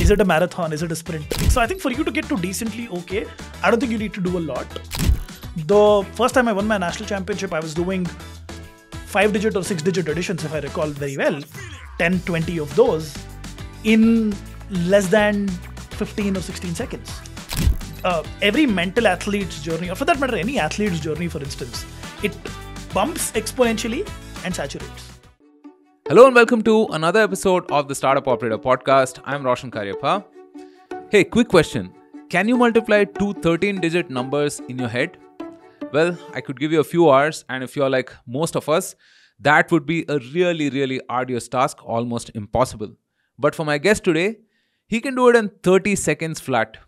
Is it a marathon? Is it a sprint? So I think for you to get to decently okay, I don't think you need to do a lot. The first time I won my national championship, I was doing 5-digit or 6-digit additions, if I recall very well. 10, 20 of those in less than 15 or 16 seconds. Every mental athlete's journey, or for that matter, any athlete's journey, for instance, it bumps exponentially and saturates. Hello and welcome to another episode of the Startup Operator Podcast. I'm Roshan Karyappa. Hey, quick question. Can you multiply two 13-digit numbers in your head? Well, I could give you a few hours, and if you're like most of us, that would be a really arduous task, almost impossible. But for my guest today, he can do it in 30 seconds flat.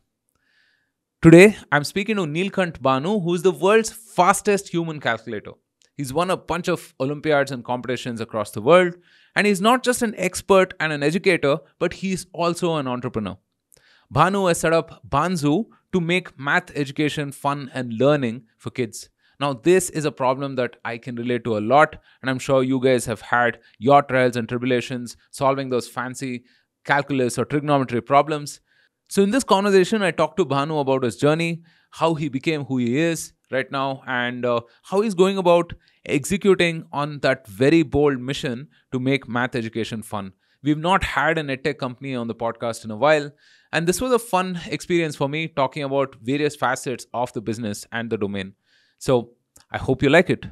Today, I'm speaking to Neelakanta Bhanu, who is the world's fastest human calculator. He's won a bunch of olympiads and competitions across the world, and he's not just an expert and an educator, but he's also an entrepreneur. Bhanu has set up Bhanzu to make math education fun and learning for kids. Now, this is a problem that I can relate to a lot, and I'm sure you guys have had your trials and tribulations solving those fancy calculus or trigonometry problems. So in this conversation, I talked to Bhanu about his journey, how he became who he is right now, and how he's going about executing on that very bold mission to make math education fun. We've not had an edtech company on the podcast in a while, and this was a fun experience for me talking about various facets of the business and the domain. So I hope you like it.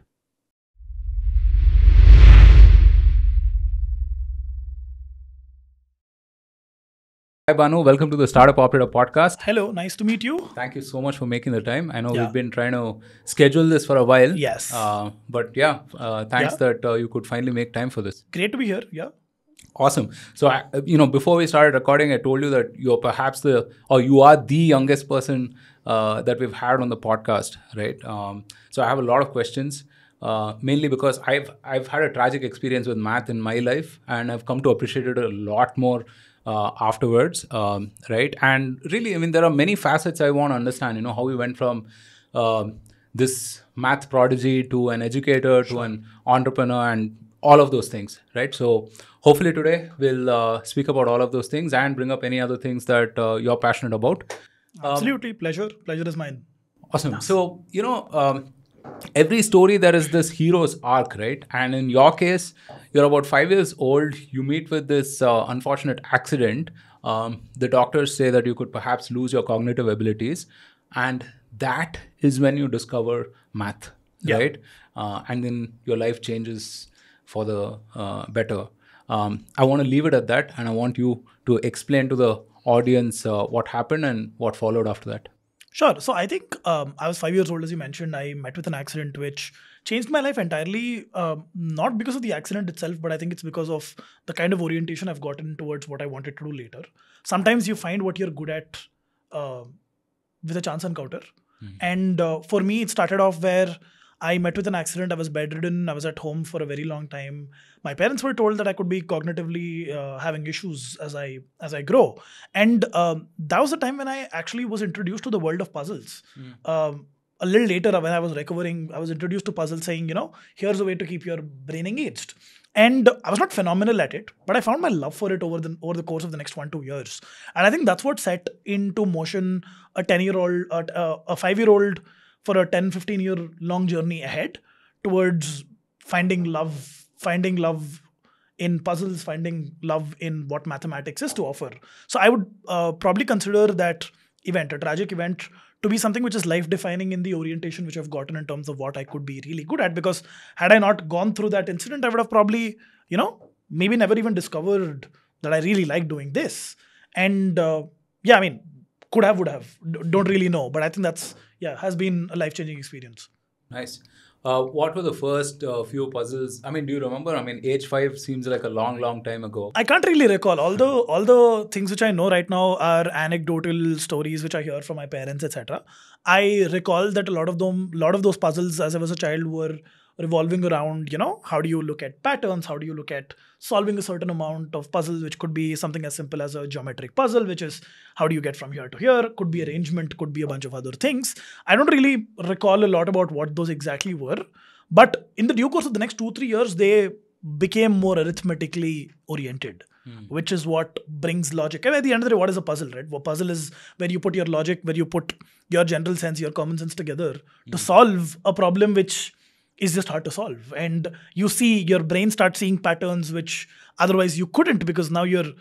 Hi Bhanu, welcome to the Startup Operator Podcast. Hello, nice to meet you. Thank you so much for making the time. I know we've been trying to schedule this for a while. Yes. But thanks that you could finally make time for this. Great to be here. Yeah. Awesome. So, before we started recording, I told you that you're perhaps you are the youngest person that we've had on the podcast, right? So I have a lot of questions, mainly because I've had a tragic experience with math in my life, and I've come to appreciate it a lot more afterwards, right? And really, there are many facets I want to understand, how we went from this math prodigy to an educator to an entrepreneur and all of those things, right? So hopefully today we'll speak about all of those things and bring up any other things that you're passionate about. Absolutely. Pleasure is mine. Awesome. So, every story there is this hero's arc, right? And in your case, you're about 5 years old. You meet with this unfortunate accident. The doctors say that you could perhaps lose your cognitive abilities. And that is when you discover math, right? And then your life changes for the better. I want to leave it at that. And I want you to explain to the audience what happened and what followed after that. Sure. So I think I was 5 years old, as you mentioned. I met with an accident which changed my life entirely, not because of the accident itself, but I think it's because of the kind of orientation I've gotten towards what I wanted to do later. Sometimes you find what you're good at with a chance encounter. And for me, it started off where I met with an accident. I was bedridden. I was at home for a very long time. My parents were told that I could be cognitively having issues as I grow. And that was the time when I actually was introduced to the world of puzzles. A little later, when I was recovering, I was introduced to puzzles saying, here's a way to keep your brain engaged. And I was not phenomenal at it, but I found my love for it over the course of the next 1-2 years. And I think that's what set into motion a 10-year-old, a 5-year-old for a 10-15 year long journey ahead towards finding love in puzzles, finding love in what mathematics is to offer. So I would probably consider that event, a tragic event, to be something which is life-defining in the orientation which I've gotten in terms of what I could be really good at. Because had I not gone through that incident, I would have probably, maybe never even discovered that I really like doing this. And could have, would have, don't really know. But I think that's, has been a life-changing experience. Nice. What were the first few puzzles? Do you remember? Age 5 seems like a long time ago. I can't really recall. All the things which I know right now are anecdotal stories which I hear from my parents, etc. I recall that a lot of those puzzles as I was a child were revolving around, how do you look at patterns? How do you look at solving a certain amount of puzzles, which could be something as simple as a geometric puzzle, which is how do you get from here to here? Could be arrangement, could be a bunch of other things. I don't really recall a lot about what those exactly were. But in the due course of the next 2-3 years, they became more arithmetically oriented, which is what brings logic. And at the end of the day, what is a puzzle, right? A puzzle is where you put your logic, where you put your general sense, your common sense together to solve a problem which is just hard to solve. And you see your brain start seeing patterns which otherwise you couldn't, because now you're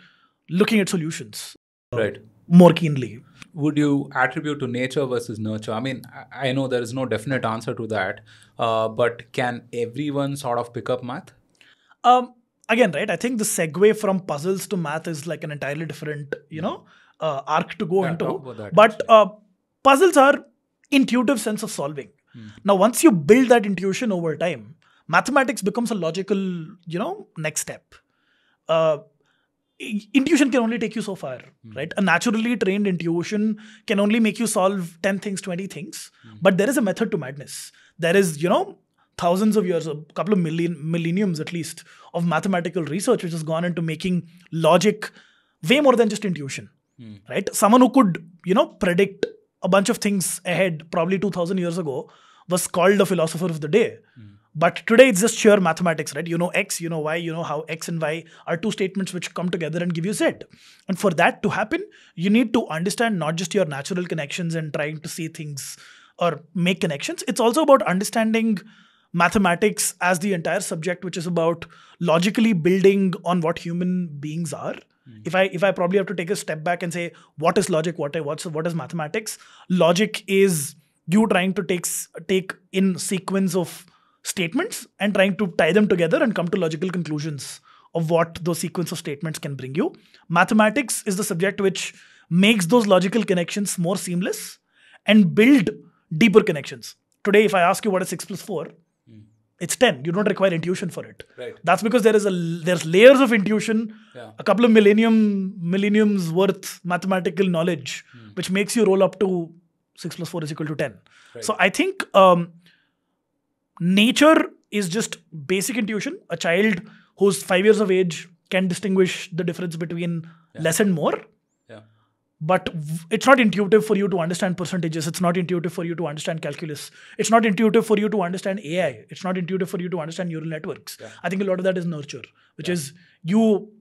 looking at solutions Right. more keenly. Would you attribute to nature versus nurture? I mean, I know there is no definite answer to that, but can everyone sort of pick up math? Again, right, I think the segue from puzzles to math is like an entirely different, arc to go into. talk about that, But puzzles are intuitive sense of solving. Now, once you build that intuition over time, mathematics becomes a logical, next step. Intuition can only take you so far, right? A naturally trained intuition can only make you solve 10 things, 20 things. But there is a method to madness. There is, thousands of years, a couple of millenniums at least, of mathematical research which has gone into making logic way more than just intuition, right? Someone who could, predict a bunch of things ahead probably 2000 years ago was called a philosopher of the day. But today it's just sheer mathematics, right? You know X, you know Y, you know how X and Y are two statements which come together and give you Z. And for that to happen, you need to understand not just your natural connections and trying to see things or make connections. It's also about understanding mathematics as the entire subject, which is about logically building on what human beings are. If I probably have to take a step back and say, what is logic? What is mathematics? Logic is you trying to take in sequence of statements and trying to tie them together and come to logical conclusions of what those sequence of statements can bring you. Mathematics is the subject which makes those logical connections more seamless and build deeper connections. Today, if I ask you what is 6 plus 4, it's 10. You don't require intuition for it. Right. That's because there's layers of intuition, a couple of millenniums worth mathematical knowledge, which makes you roll up to 6 plus 4 is equal to 10. Right. So I think nature is just basic intuition. A child who's 5 years of age can distinguish the difference between less and more. But it's not intuitive for you to understand percentages. It's not intuitive for you to understand calculus. It's not intuitive for you to understand AI. It's not intuitive for you to understand neural networks. I think a lot of that is nurture, which is you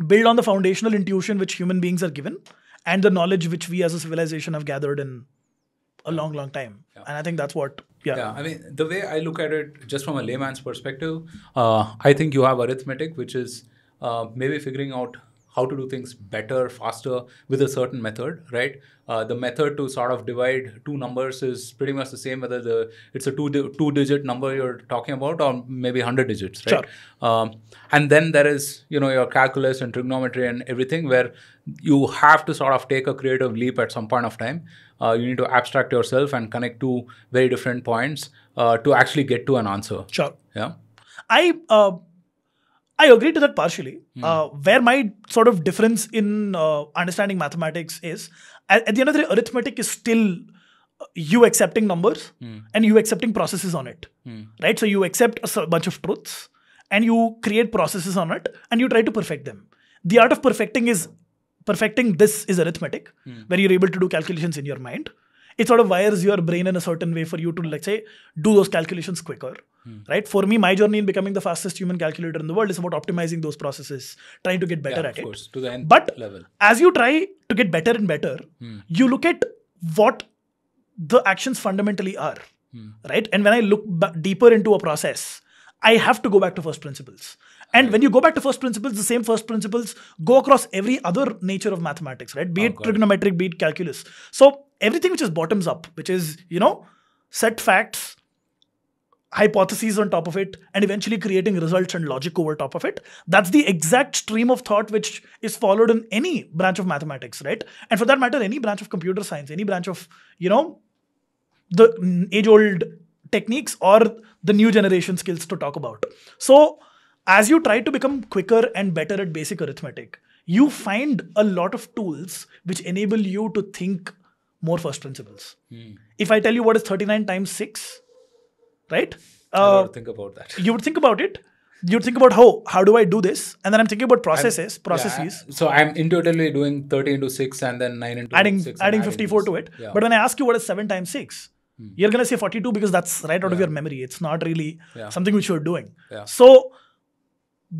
build on the foundational intuition which human beings are given and the knowledge which we as a civilization have gathered in a long, long time. And I think that's what, I mean, the way I look at it, just from a layman's perspective, I think you have arithmetic, which is maybe figuring out how to do things better, faster with a certain method, right? The method to sort of divide two numbers is pretty much the same whether it's a two-digit number you're talking about or maybe 100 digits, right? Sure. And then there is, your calculus and trigonometry and everything where you have to sort of take a creative leap at some point of time. You need to abstract yourself and connect two very different points to actually get to an answer. Sure. Yeah. I agree to that partially. Where my sort of difference in understanding mathematics is, at the end of the day, arithmetic is still you accepting numbers and you accepting processes on it, right? So you accept a bunch of truths and you create processes on it and you try to perfect them. The art of perfecting this is arithmetic, where you're able to do calculations in your mind. It sort of wires your brain in a certain way for you to, let's say, do those calculations quicker, right? For me, my journey in becoming the fastest human calculator in the world is about optimizing those processes, trying to get better at of course, it. to the end level. As you try to get better and better, you look at what the actions fundamentally are, right? And when I look deeper into a process, I have to go back to first principles. And when you go back to first principles, the same first principles go across every other nature of mathematics, right? Be it trigonometric, be it calculus. So everything which is bottoms up, which is, set facts, hypotheses on top of it, and eventually creating results and logic over top of it. That's the exact stream of thought which is followed in any branch of mathematics, right? And for that matter, any branch of computer science, any branch of, the age-old techniques or the new generation skills to talk about. So as you try to become quicker and better at basic arithmetic, you find a lot of tools which enable you to think more first principles. If I tell you what is 39 times 6, right? I would think about that. You would think about it. You'd think about how do I do this? And then I'm thinking about processes. So I'm intuitively doing 30 into 6 and then 9 into 6. Adding 54 to it. Yeah. But when I ask you what is 7 times 6, you're going to say 42 because that's right out of your memory. It's not really something which you're doing. So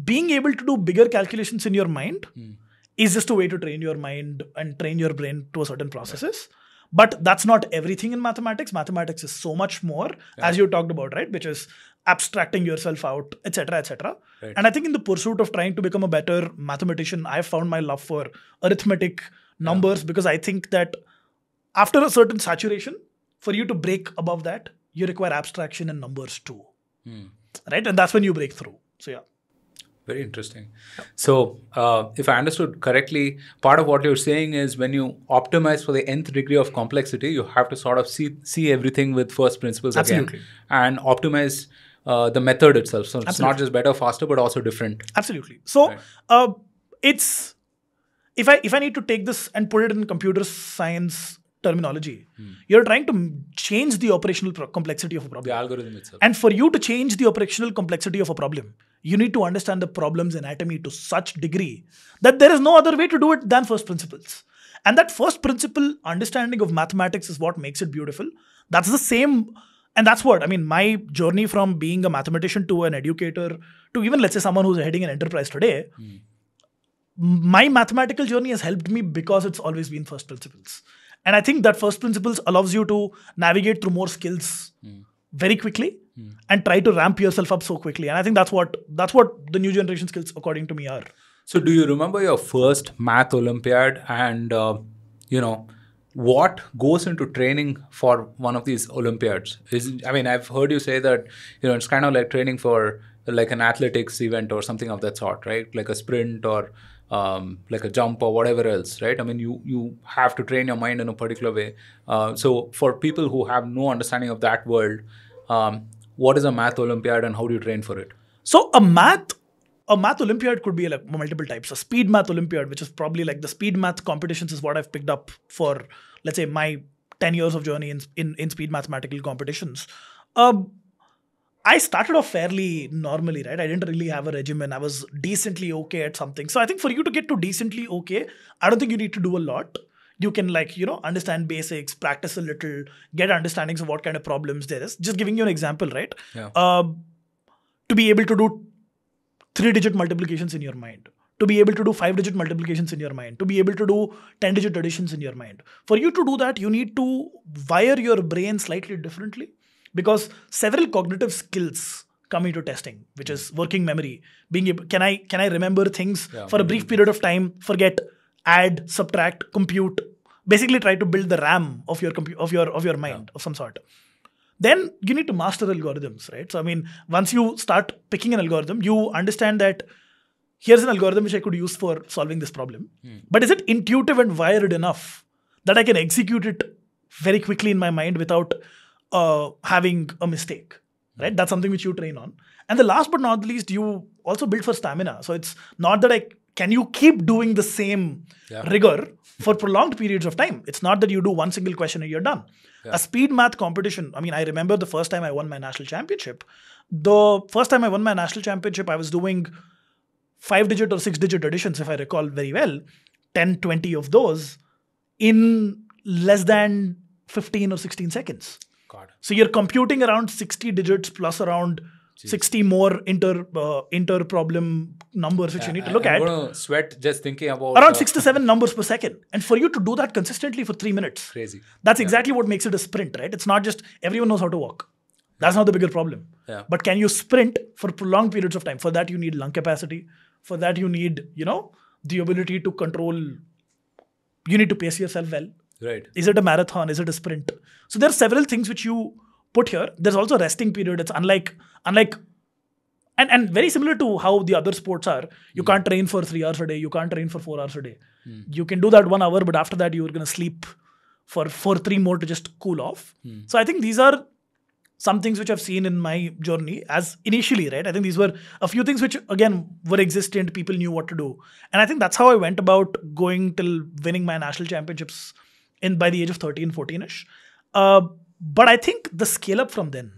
being able to do bigger calculations in your mind is just a way to train your mind and train your brain to a certain processes. But that's not everything in mathematics. Mathematics is so much more, as you talked about, right? Which is abstracting yourself out, etc., etc. Right. And I think in the pursuit of trying to become a better mathematician, I've found my love for arithmetic, numbers, because I think that after a certain saturation, for you to break above that, you require abstraction in numbers too, right? And that's when you break through. So yeah. Very interesting. So, if I understood correctly, part of what you're saying is when you optimize for the nth degree of complexity, you have to sort of see everything with first principles Absolutely. again and optimize the method itself. So, it's Absolutely. not just better, faster, but also different. Absolutely. So it's if I need to take this and put it in computer science terminology, you're trying to change the operational complexity of a problem. The algorithm itself. And for you to change the operational complexity of a problem, you need to understand the problem's anatomy to such degree that there is no other way to do it than first principles. And that first principle understanding of mathematics is what makes it beautiful. That's the same. And that's what, I mean, my journey from being a mathematician to an educator to even, let's say, someone who's heading an enterprise today, my mathematical journey has helped me because it's always been first principles. And I think that first principles allows you to navigate through more skills very quickly and try to ramp yourself up so quickly. And I think that's what the new generation skills, according to me, are. So, do you remember your first math Olympiad and, what goes into training for one of these Olympiads? I've heard you say that, it's kind of like training for like an athletics event or something of that sort, right? Like a sprint or like a jump or whatever else, right? I mean, you have to train your mind in a particular way. So for people who have no understanding of that world, what is a math Olympiad and how do you train for it? So a math Olympiad could be like multiple types. A speed math Olympiad, which is probably like the speed math competitions, is what I've picked up for, let's say, my 10 years of journey in speed mathematical competitions. I started off fairly normally, right? I didn't really have a regimen. I was decently okay at something. So I think for you to get to decently okay, I don't think you need to do a lot. You can understand basics, practice a little, get understandings of what kind of problems there is. Just giving you an example, right? Yeah. To be able to do 3-digit multiplications in your mind, to be able to do 5-digit multiplications in your mind, to be able to do 10-digit additions in your mind. For you to do that, you need to wire your brain slightly differently. Because several cognitive skills come into testing, which is working memory. Being able, can I remember things for a brief period of time, forget, add, subtract, compute, basically try to build the RAM of your mind of some sort. Then you need to master algorithms, right? So I mean, once you start picking an algorithm, you understand that here's an algorithm which I could use for solving this problem. But is it intuitive and wired enough that I can execute it very quickly in my mind without having a mistake, right? That's something which you train on. And the last but not least, you also build for stamina. So it's not that can you keep doing the same rigor for prolonged periods of time? It's not that you do one single question and you're done. A speed math competition, I mean, I remember the first time I won my national championship. The first time I won my national championship, I was doing 5-digit or 6-digit additions, if I recall very well, 10, 20 of those in less than 15 or 16 seconds. God. So you're computing around 60 digits plus around 60 more inter problem numbers which you need to look at. I'm going to sweat just thinking about... Around 6 to 7 numbers per second. And for you to do that consistently for 3 minutes. Crazy. That's exactly what makes it a sprint, right? It's not just everyone knows how to walk. That's not the bigger problem. Yeah. But can you sprint for prolonged periods of time? For that you need lung capacity. For that you need, the ability to control... You need to pace yourself well. Right. Is it a marathon? Is it a sprint? So there are several things which you put here. There's also a resting period. It's unlike and very similar to how the other sports are. You can't train for 3 hours a day. You can't train for 4 hours a day. You can do that 1 hour, but after that you're going to sleep for 3 more to just cool off. So I think these are some things which I've seen in my journey as initially, right? I think these were a few things which, again, were existent. People knew what to do. And I think that's how I went about going till winning my national championships by the age of 13, 14-ish. But I think the scale up from then,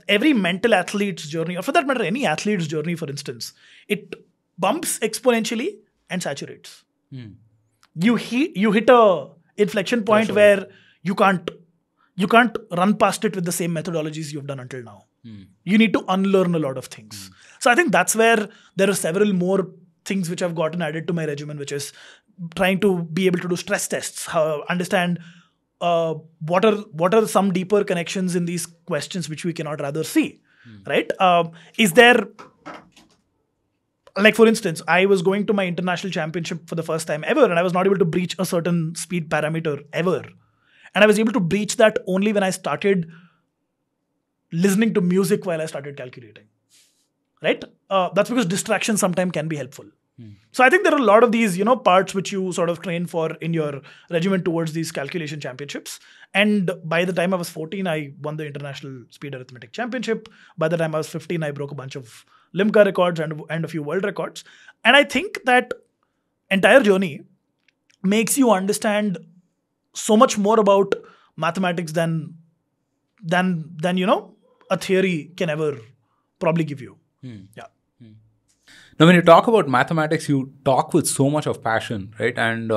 every mental athlete's journey, or for that matter, any athlete's journey, for instance, it bumps exponentially and saturates. You hit a inflection point where you can't run past it with the same methodologies you've done until now. You need to unlearn a lot of things. So I think that's where there are several more things which I've gotten added to my regimen, which is trying to be able to do stress tests, understand what are some deeper connections in these questions which we cannot rather see, right? Is there, like for instance, I was going to my international championship for the first time ever, and I was not able to breach a certain speed parameter ever, and I was able to breach that only when I started listening to music while I started calculating, right? That's because distraction sometimes can be helpful. So I think there are a lot of these, parts which you sort of train for in your regimen towards these calculation championships. And by the time I was 14, I won the International Speed Arithmetic Championship. By the time I was 15, I broke a bunch of Limca records and a few world records. And I think that entire journey makes you understand so much more about mathematics than a theory can ever probably give you. Yeah. Now, when you talk about mathematics, you talk with so much of passion, right? And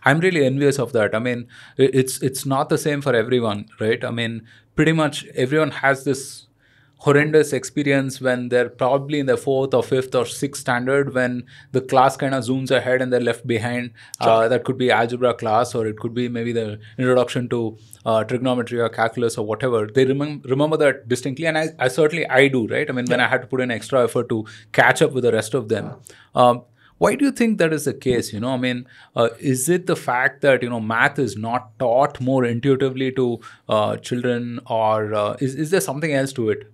I'm really envious of that. I mean, it's not the same for everyone, right? I mean, pretty much everyone has this horrendous experience when they're probably in their 4th or 5th or 6th standard, when the class kind of zooms ahead and they're left behind. That could be algebra class, or it could be maybe the introduction to trigonometry or calculus or whatever. They remember that distinctly, and I certainly do, right? I mean, when I had to put in extra effort to catch up with the rest of them. Why do you think that is the case? I mean, is it the fact that, math is not taught more intuitively to children, or is there something else to it?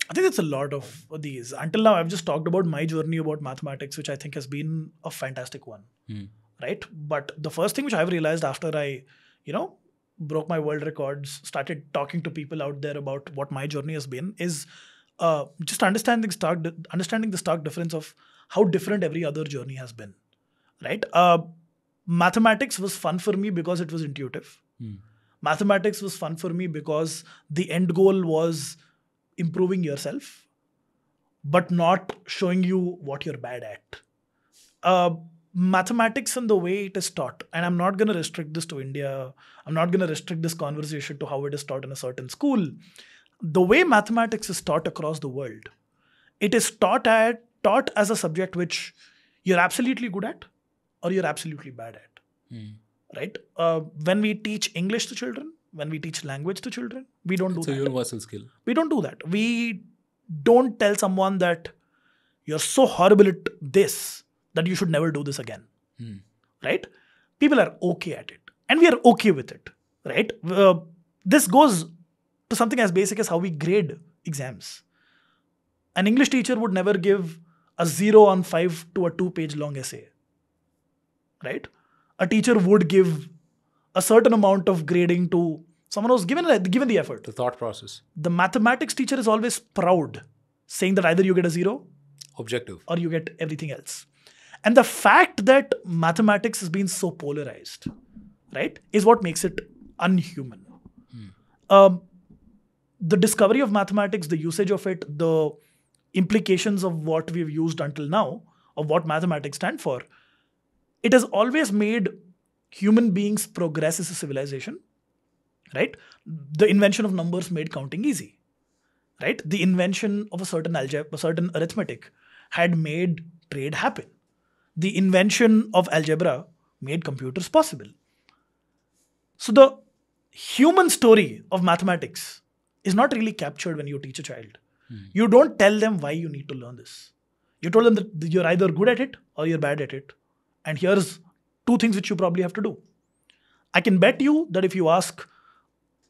I think it's a lot of these. Until now, I've just talked about my journey about mathematics, which I think has been a fantastic one, right? But the first thing which I've realized after I, broke my world records, started talking to people out there about what my journey has been, is just understanding the stark difference of how different every other journey has been, right? Mathematics was fun for me because it was intuitive. Mathematics was fun for me because the end goal was improving yourself, but not showing you what you're bad at. Mathematics and the way it is taught, and I'm not going to restrict this to India, I'm not going to restrict this conversation to how it is taught in a certain school. The way mathematics is taught across the world, it is taught as a subject which you're absolutely good at or you're absolutely bad at, right? When we teach English to children, when we teach language to children, we don't do that. It's a universal skill. We don't do that. We don't tell someone that you're so horrible at this that you should never do this again, right? People are okay at it, and we are okay with it, right? This goes to something as basic as how we grade exams. An English teacher would never give a 0 on 5 to a 2-page long essay, right? A teacher would give a certain amount of grading to someone who's given the effort. The thought process. The mathematics teacher is always proud, saying that either you get a 0, objective, or you get everything else. And the fact that mathematics has been so polarized, right, is what makes it unhuman. The discovery of mathematics, the usage of it, the implications of what we've used until now, of what mathematics stand for, it has always made human beings progress as a civilization, right? The invention of numbers made counting easy, right? The invention of a certain algebra, a certain arithmetic had made trade happen. The invention of algebra made computers possible. So the human story of mathematics is not really captured when you teach a child. You don't tell them why you need to learn this. You told them that you're either good at it or you're bad at it. And here's 2 things which you probably have to do. I can bet you that if you ask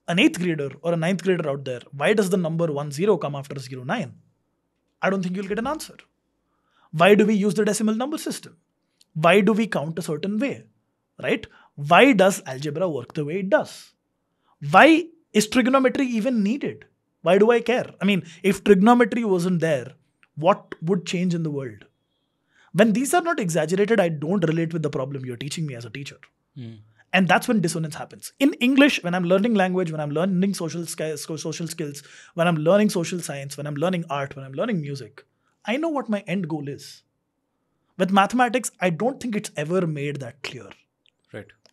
an 8th grader or a 9th grader out there, why does the number 10 come after 09? I don't think you'll get an answer. Why do we use the decimal number system? Why do we count a certain way? Right? Why does algebra work the way it does? Why is trigonometry even needed? Why do I care? I mean, if trigonometry wasn't there, what would change in the world? When these are not exaggerated, I don't relate with the problem you're teaching me as a teacher. And that's when dissonance happens. In English, when I'm learning language, when I'm learning social skills, when I'm learning social science, when I'm learning art, when I'm learning music, I know what my end goal is. With mathematics, I don't think it's ever made that clear.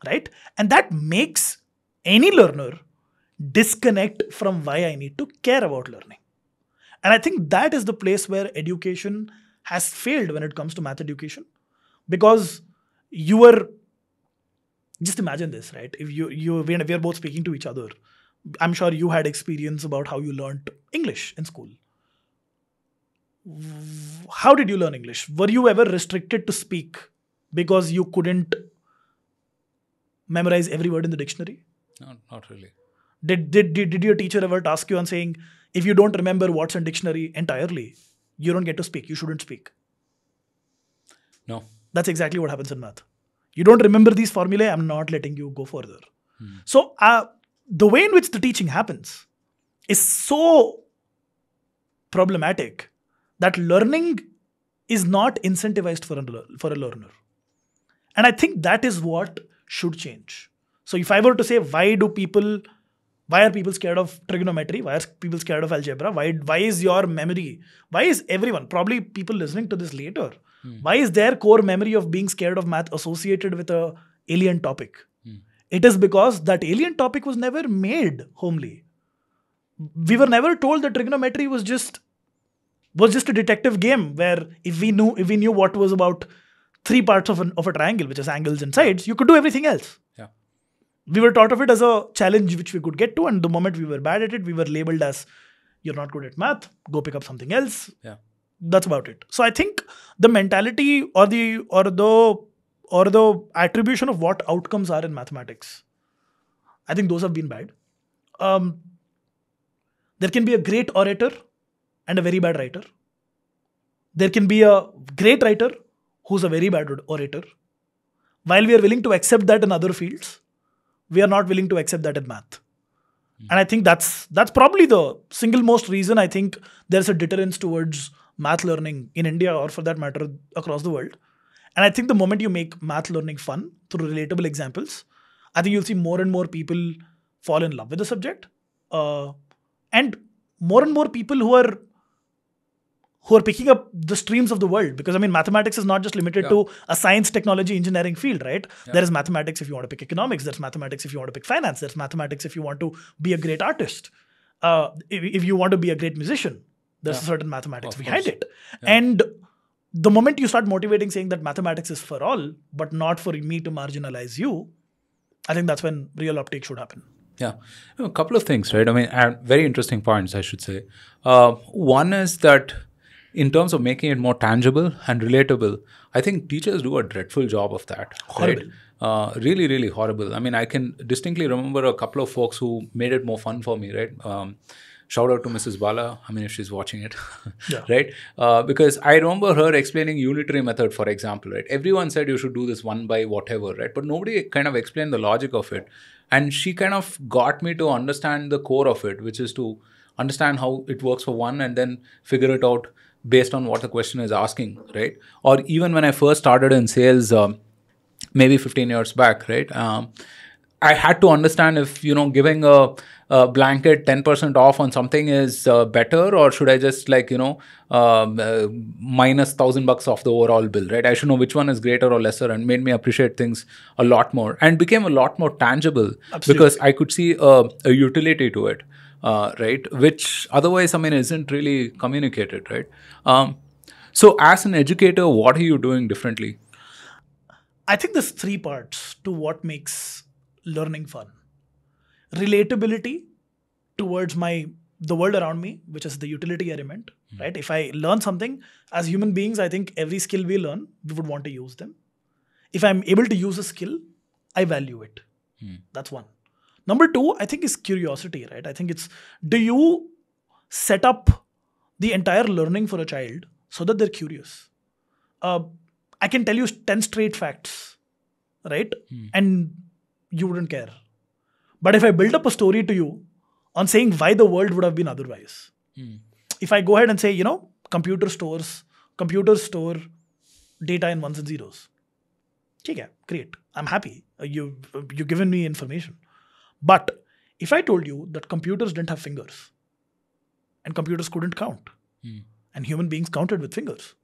Right? And that makes any learner disconnect from why I need to care about learning. And I think that is the place where education has failed when it comes to math education. Because you were, just imagine this, right? If we are both speaking to each other, I'm sure you had experience about how you learned English in school. How did you learn English? Were you ever restricted to speak because you couldn't memorize every word in the dictionary? Not really. Did your teacher ever task you on saying, if you don't remember what's in dictionary entirely, you don't get to speak, you shouldn't speak? No. That's exactly what happens in math. You don't remember these formulae, I'm not letting you go further. So the way in which the teaching happens is so problematic that learning is not incentivized for a learner. And I think that is what should change. So if I were to say, why are people scared of trigonometry? Why are people scared of algebra? Why is your memory? Why is everyone, probably people listening to this later, why is their core memory of being scared of math associated with a alien topic? It is because that alien topic was never made homely. We were never told that trigonometry was just a detective game where if we knew what was about three parts of a triangle, which is angles and sides, you could do everything else. Yeah. We were taught of it as a challenge which we could get to, and the moment we were bad at it, we were labeled as, you're not good at math, go pick up something else. Yeah. That's about it. So I think the mentality or the attribution of what outcomes are in mathematics, I think those have been bad. There can be a great orator and a very bad writer. There can be a great writer who's a very bad orator. While we are willing to accept that in other fields, we are not willing to accept that in math. And I think that's probably the single most reason I think there's a deterrence towards math learning in India, or for that matter across the world. And I think the moment you make math learning fun through relatable examples, I think you'll see more and more people fall in love with the subject, and more people who are picking up the streams of the world. Because I mean, mathematics is not just limited to a science, technology, engineering field, right? Yeah. There is mathematics if you want to pick economics. There's mathematics if you want to pick finance. There's mathematics if you want to be a great artist. If you want to be a great musician, there's a certain mathematics behind it. Yeah. And the moment you start motivating, saying that mathematics is for all, but not for me to marginalize you, I think that's when real uptake should happen. Yeah. A couple of things, right? I mean, very interesting points, I should say. One is that in terms of making it more tangible and relatable, I think teachers do a dreadful job of that. Horrible. Right? Really, really horrible. I mean, I can distinctly remember a couple of folks who made it more fun for me, right? Shout out to Mrs. Bala, I mean, if she's watching it, right? Because I remember her explaining unitary method, for example, right? Everyone said you should do this one by whatever, right? But nobody kind of explained the logic of it. And she kind of got me to understand the core of it, which is to understand how it works for one and then figure it out based on what the question is asking, right? Or even when I first started in sales, maybe 15 years back, right? I had to understand if, giving a blanket 10% off on something is better, or should I just minus $1,000 off the overall bill, right? I should know which one is greater or lesser, and made me appreciate things a lot more and became a lot more tangible. Absolutely. Because I could see a utility to it, right? Which otherwise, I mean, isn't really communicated, right? So as an educator, what are you doing differently? I think there's three parts to what makes learning fun. Relatability towards the world around me, which is the utility element, right? If I learn something, as human beings, I think every skill we learn, we would want to use them. If I'm able to use a skill, I value it. That's one. Number two, I think, is curiosity, right? I think it's, do you set up the entire learning for a child so that they're curious? I can tell you 10 straight facts, right? And you wouldn't care. But if I build up a story to you on saying why the world would have been otherwise, if I go ahead and say, computers store data in ones and zeros. Okay, great. I'm happy. You've given me information. But if I told you that computers didn't have fingers and computers couldn't count and human beings counted with fingers,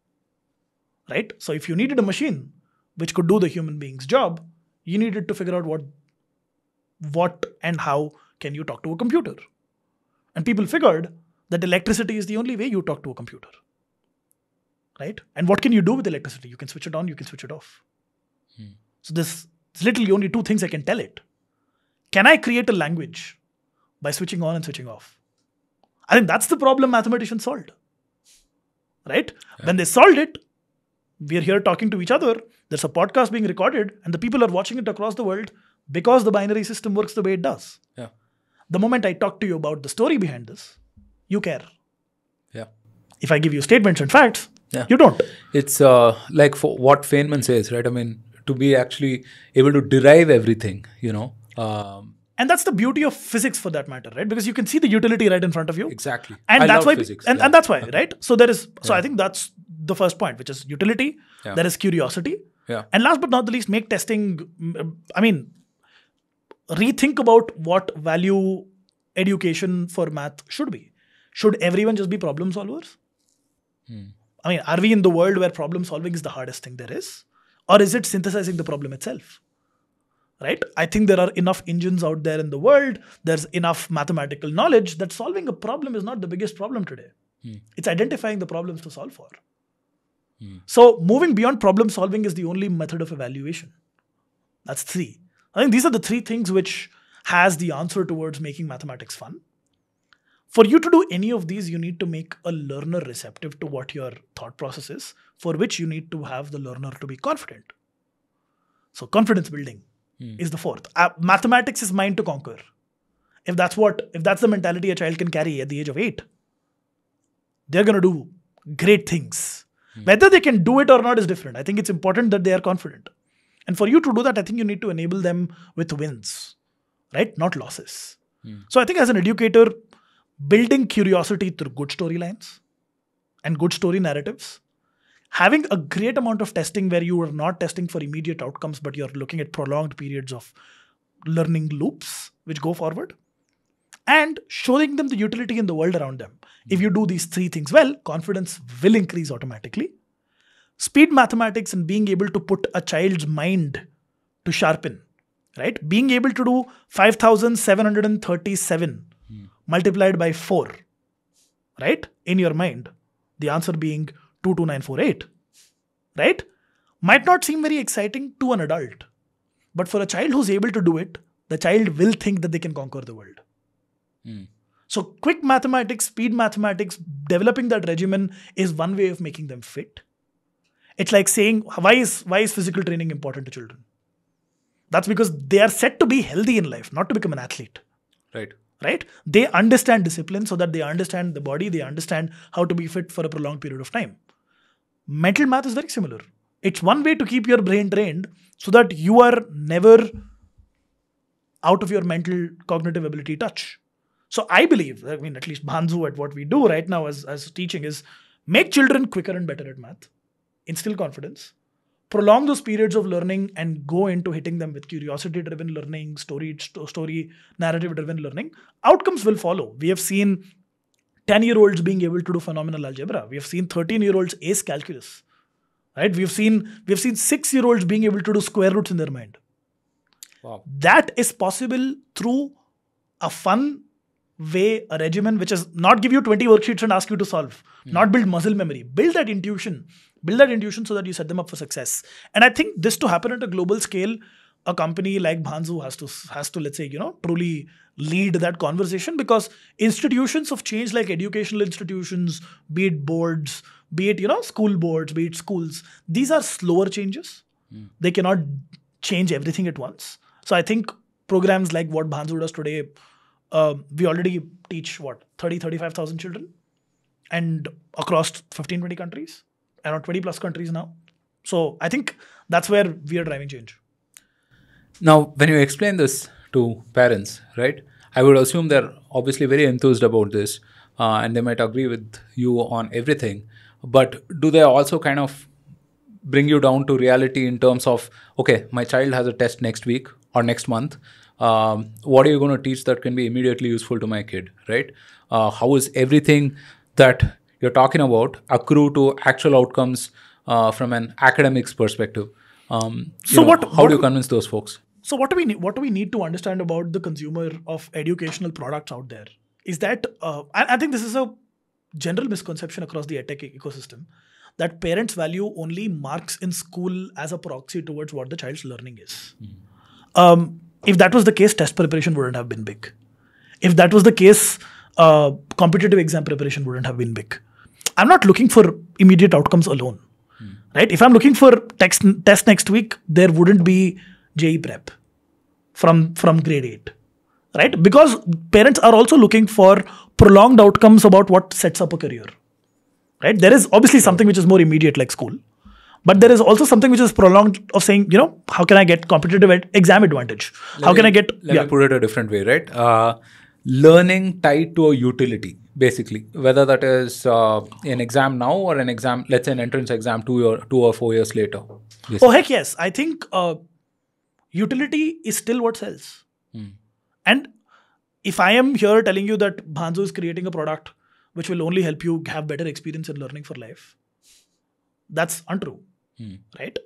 right? So if you needed a machine which could do the human being's job, you needed to figure out what and how can you talk to a computer. And people figured that electricity is the only way you talk to a computer. Right? And what can you do with electricity? You can switch it on, you can switch it off. So there's literally only two things I can tell it. Can I create a language by switching on and switching off? I think that's the problem mathematicians solved. Right? Yeah. When they solved it, we're here talking to each other. There's a podcast being recorded and the people are watching it across the world because the binary system works the way it does. Yeah. The moment I talk to you about the story behind this, you care. Yeah. If I give you statements and facts, yeah. you don't. It's like for what Feynman says, right? I mean, to be actually able to derive everything, and that's the beauty of physics for that matter, right? Because you can see the utility right in front of you. Exactly. And I that's why physics. And that's why, right? So I think that's the first point, which is utility. Yeah. There is curiosity. Yeah. And last but not the least, make testing, rethink about what value education for math should be. Should everyone just be problem solvers? Are we in the world where problem solving is the hardest thing there is? Or is it synthesizing the problem itself? Right? I think there are enough engines out there in the world. There's enough mathematical knowledge that solving a problem is not the biggest problem today. It's identifying the problems to solve for. So moving beyond problem solving is the only method of evaluation. That's 3. I think these are the 3 things which has the answer towards making mathematics fun. For you to do any of these, you need to make a learner receptive to what your thought process is, for which you need to have the learner to be confident. So confidence building is the 4th. Mathematics is mine to conquer. If that's the mentality a child can carry at the age of 8, they're going to do great things. Whether they can do it or not is different. I think it's important that they are confident. And for you to do that, I think you need to enable them with wins, right? Not losses. So I think as an educator, building curiosity through good storylines and good story narratives, having a great amount of testing where you are not testing for immediate outcomes, but you're looking at prolonged periods of learning loops which go forward, and showing them the utility in the world around them. If you do these 3 things well, confidence will increase automatically. Speed mathematics and being able to put a child's mind to sharpen, right? Being able to do 5,737 multiplied by 4, right? In your mind, the answer being 22948, right? Might not seem very exciting to an adult, but for a child who's able to do it, the child will think that they can conquer the world. So quick mathematics, speed mathematics, developing that regimen is one way of making them fit. It's like saying, why is physical training important to children? That's because they are set to be healthy in life, not to become an athlete. Right? They understand discipline so that they understand the body, they understand how to be fit for a prolonged period of time. Mental math is very similar. It's one way to keep your brain trained so that you are never out of your mental cognitive ability touch. So I believe, at least Bhanzu at what we do right now as teaching is make children quicker and better at math, instill confidence, prolong those periods of learning and go into hitting them with curiosity-driven learning, story narrative-driven learning. Outcomes will follow. We have seen 10-year-olds being able to do phenomenal algebra. We have seen 13-year-olds ace calculus. Right? We have seen 6-year-olds being able to do square roots in their mind. Wow. That is possible through a fun way, a regimen which is not give you 20 worksheets and ask you to solve, not build muscle memory, build that intuition so that you set them up for success. And I think this to happen at a global scale, a company like Bhanzu has to let's say, truly lead that conversation, because institutions of change like educational institutions, be it boards, be it, school boards, be it schools, these are slower changes. They cannot change everything at once. So I think programs like what Bhanzu does today, we already teach 35,000 children and across 15, 20 countries, around 20 plus countries now. So I think that's where we are driving change. Now, when you explain this to parents, right, I would assume they're obviously very enthused about this and they might agree with you on everything. But do they also kind of bring you down to reality in terms of, okay, my child has a test next week or next month. What are you going to teach that can be immediately useful to my kid, right? How is everything that you're talking about accrue to actual outcomes from an academics perspective? How do you convince those folks? So what do we need to understand about the consumer of educational products out there is that I think this is a general misconception across the edtech ecosystem, that parents value only marks in school as a proxy towards what the child's learning is. If that was the case, test preparation wouldn't have been big. If that was the case, competitive exam preparation wouldn't have been big. I'm not looking for immediate outcomes alone, right? If I'm looking for test next week, there wouldn't be JE prep from grade 8, right? Because parents are also looking for prolonged outcomes about what sets up a career, right? There is obviously something which is more immediate like school, but there is also something which is prolonged of saying, how can I get competitive exam advantage? How can I get... Let me put it a different way, right? Learning tied to a utility, basically, whether that is an exam now or an exam, let's say an entrance exam 2 or 4 years later. Basically. Oh, heck yes. I think utility is still what sells. And if I am here telling you that Bhanzu is creating a product which will only help you have better experience in learning for life, that's untrue, right?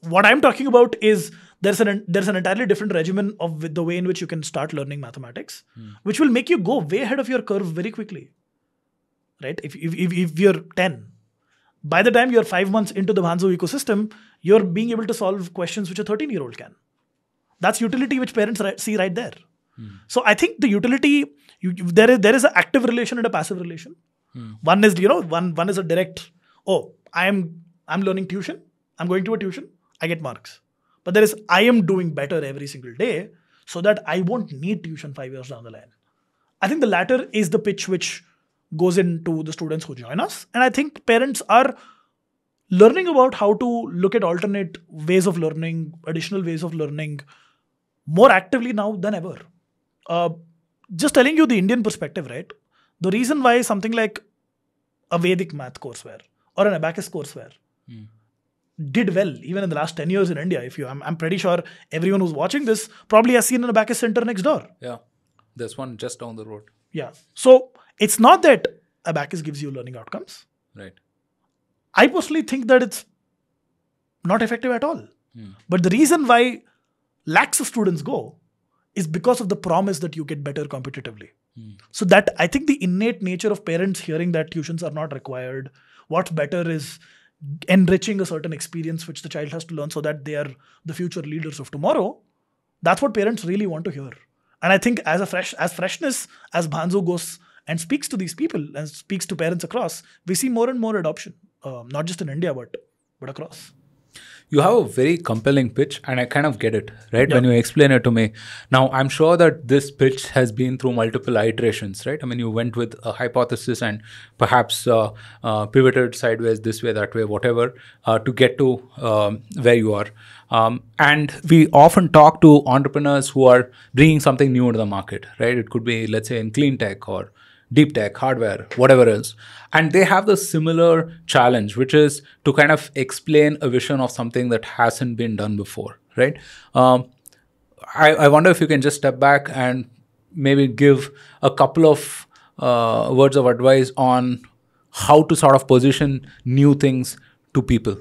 What I'm talking about is there's an entirely different regimen of the way in which you can start learning mathematics, which will make you go way ahead of your curve very quickly, right? If you're 10, by the time you're 5 months into the Bhanzu ecosystem, you're being able to solve questions which a 13-year-old can. That's utility which parents see right there. So I think the utility, there is an active relation and a passive relation. One is, one is a direct, I'm learning tuition, I'm going to a tuition, I get marks. But there is, I am doing better every single day so that I won't need tuition 5 years down the line. I think the latter is the pitch which goes into the students who join us. And I think parents are learning about how to look at alternate ways of learning, additional ways of learning more actively now than ever. Just telling you the Indian perspective, right? The reason why something like a Vedic math courseware or an abacus courseware did well even in the last 10 years in India. I'm pretty sure everyone who's watching this probably has seen an abacus center next door. Yeah, there's one just down the road. Yeah. So it's not that abacus gives you learning outcomes. Right. I personally think that it's not effective at all. But the reason why lakhs of students go is because of the promise that you get better competitively. So that I think the innate nature of parents hearing that tuitions are not required, what's better is enriching a certain experience which the child has to learn so that they are the future leaders of tomorrow. That's what parents really want to hear. And I think as freshness, as Bhanzu goes and speaks to these people and speaks to parents across, we see more and more adoption, not just in India, but across. You have a very compelling pitch and I kind of get it, right? Yeah. When you explain it to me. Now, I'm sure that this pitch has been through multiple iterations, right? I mean, you went with a hypothesis and perhaps pivoted sideways, this way, that way, whatever, to get to where you are. And we often talk to entrepreneurs who are bringing something new into the market, right? It could be, let's say, in clean tech or deep tech, hardware, whatever else. And they have the similar challenge, which is to kind of explain a vision of something that hasn't been done before, right? I wonder if you can just step back and maybe give a couple of words of advice on how to sort of position new things to people.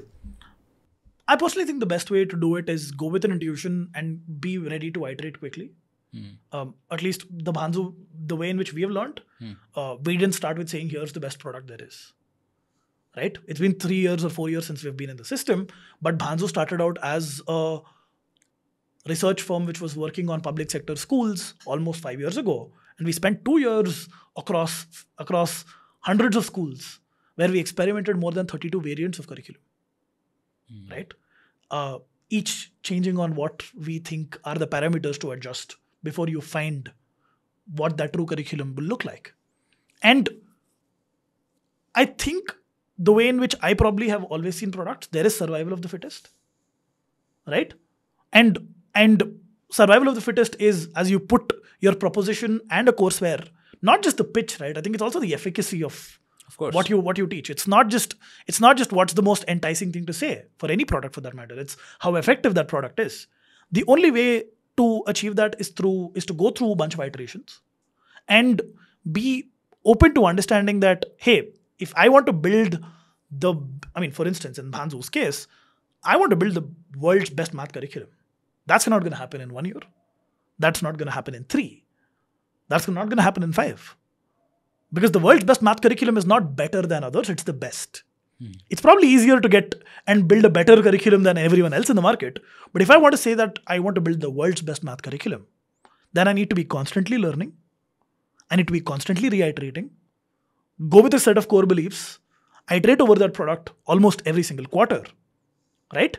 I personally think the best way to do it is go with an intuition and be ready to iterate quickly. At least the Bhanzu, the way in which we have learned, we didn't start with saying here's the best product there is, right? It's been 3 years or 4 years since we've been in the system, but Bhanzu started out as a research firm which was working on public sector schools almost 5 years ago, and we spent 2 years across hundreds of schools where we experimented more than 32 variants of curriculum, right? Each changing on what we think are the parameters to adjust before you find what that true curriculum will look like. And I think the way in which I probably have always seen products, there is survival of the fittest, right? And survival of the fittest is as you put your proposition and a courseware, not just the pitch, right? I think it's also the efficacy of course, what you teach. It's not just what's the most enticing thing to say for any product for that matter. It's how effective that product is. The only way to achieve that is to go through a bunch of iterations and be open to understanding that, hey, if I want to build for instance, in Bhanzu's case, I want to build the world's best math curriculum. That's not going to happen in 1 year. That's not going to happen in 3. That's not going to happen in 5. Because the world's best math curriculum is not better than others, it's the best. It's probably easier to get and build a better curriculum than everyone else in the market. But if I want to say that I want to build the world's best math curriculum, then I need to be constantly learning. I need to be constantly reiterating. Go with a set of core beliefs. Iterate over that product almost every single quarter. Right?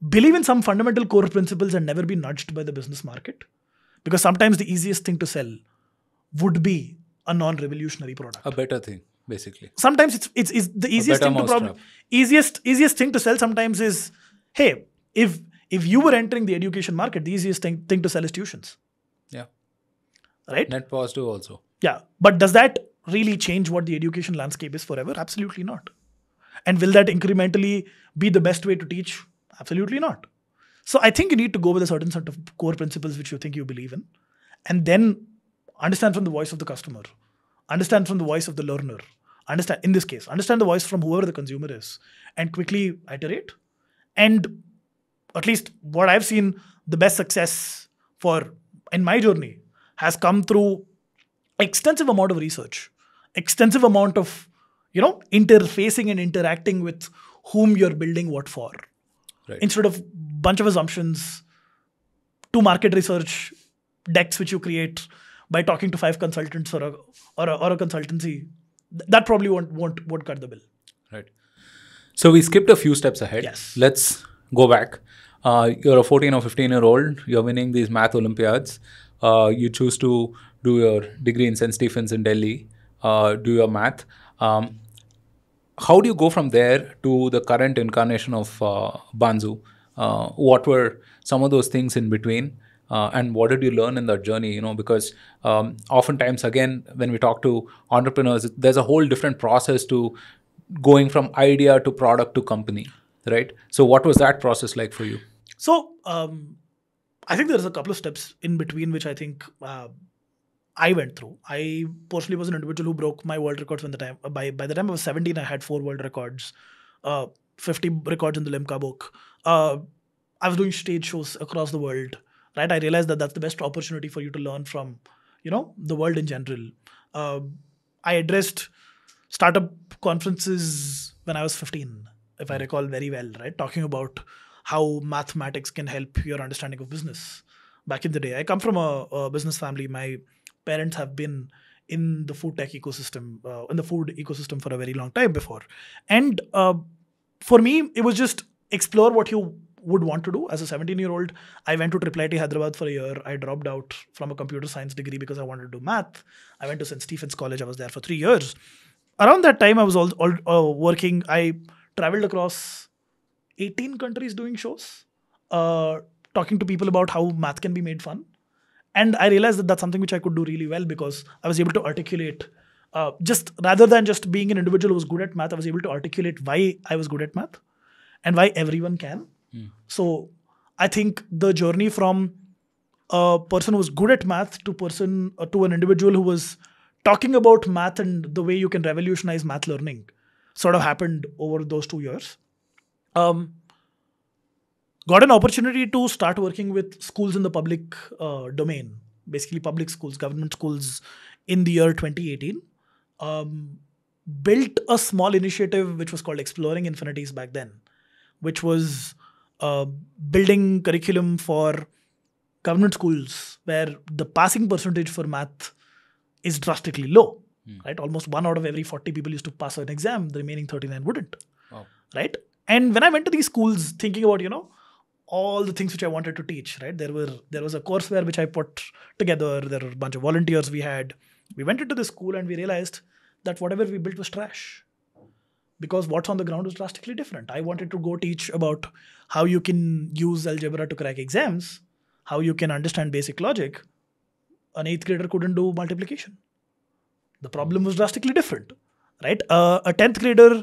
Believe in some fundamental core principles and never be nudged by the business market. Because sometimes the easiest thing to sell would be a non-revolutionary product. A better thing, basically. Sometimes it's the easiest thing to easiest thing to sell sometimes is, hey, if you were entering the education market, the easiest thing to sell is tuitions. Yeah. Right? Net positive also. Yeah. But does that really change what the education landscape is forever? Absolutely not. And will that incrementally be the best way to teach? Absolutely not. So I think you need to go with a certain set of core principles which you think you believe in, and then understand from the voice of the customer, understand from the voice of the learner, understand the voice from whoever the consumer is, and quickly iterate. And at least what I've seen, the best success in my journey has come through extensive amount of research, extensive amount of, interfacing and interacting with whom you're building what for. Right. Instead of bunch of assumptions, 2 market research decks which you create by talking to 5 consultants or a consultancy, that probably won't cut the bill. Right. So we skipped a few steps ahead. Yes. Let's go back. You're a 14 or 15-year-old. You're winning these math olympiads. You choose to do your degree in St. Stephen's in Delhi, do your math. How do you go from there to the current incarnation of Bhanzu? What were some of those things in between? And what did you learn in that journey? Because oftentimes, again, when we talk to entrepreneurs, there's a whole different process to going from idea to product to company, right? So what was that process like for you? So I think there's a couple of steps in between which I think I went through. I personally was an individual who broke my world records by the time I was 17. I had 4 world records, 50 records in the Limca book. I was doing stage shows across the world. Right? I realized that that's the best opportunity for you to learn from, the world in general. I addressed startup conferences when I was 15, if I recall very well, right? Talking about how mathematics can help your understanding of business. Back in the day, I come from a business family. My parents have been in the food tech ecosystem, in the food ecosystem for a very long time before. And for me, it was just explore what you would want to do. As a 17-year-old, I went to IIIT Hyderabad for a year. I dropped out from a computer science degree because I wanted to do math. I went to St. Stephen's College. I was there for 3 years. Around that time, I was working. I traveled across 18 countries doing shows, talking to people about how math can be made fun. And I realized that that's something which I could do really well because I was able to articulate, just rather than just being an individual who was good at math, I was able to articulate why I was good at math and why everyone can. So I think the journey from a person who was good at math to an individual who was talking about math and the way you can revolutionize math learning sort of happened over those 2 years. Got an opportunity to start working with schools in the public domain, basically public schools, government schools in the year 2018. Built a small initiative which was called Exploring Infinities back then, which was building curriculum for government schools where the passing percentage for math is drastically low, right? Almost 1 out of every 40 people used to pass an exam, the remaining 39 wouldn't, right? And when I went to these schools thinking about, all the things which I wanted to teach, right? There was a courseware which I put together. There were a bunch of volunteers we had. We went into the school and we realized that whatever we built was trash. Because what's on the ground was drastically different. I wanted to go teach about how you can use algebra to crack exams, how you can understand basic logic. An 8th grader couldn't do multiplication. The problem was drastically different, right? A 10th grader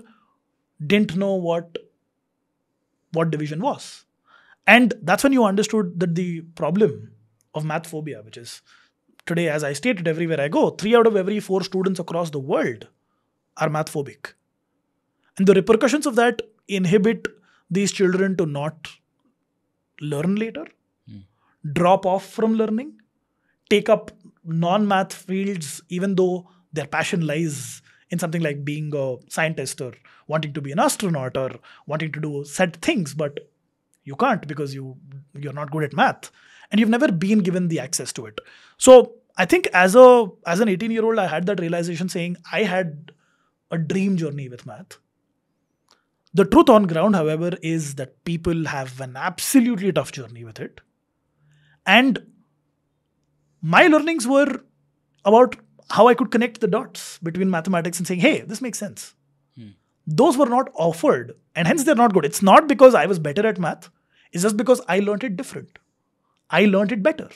didn't know what division was. And that's when you understood that the problem of math phobia, which is today, as I stated, everywhere I go, 3 out of every 4 students across the world are math phobic. And the repercussions of that inhibit these children to not learn later, drop off from learning, take up non-math fields, even though their passion lies in something like being a scientist or wanting to be an astronaut or wanting to do said things, but you can't because you're not good at math and you've never been given the access to it. So I think as an 18-year-old, I had that realization saying I had a dream journey with math. The truth on ground, however, is that people have an absolutely tough journey with it. And my learnings were about how I could connect the dots between mathematics and saying, hey, this makes sense. Those were not offered, and hence they're not good. It's not because I was better at math. It's just because I learned it different. I learned it better.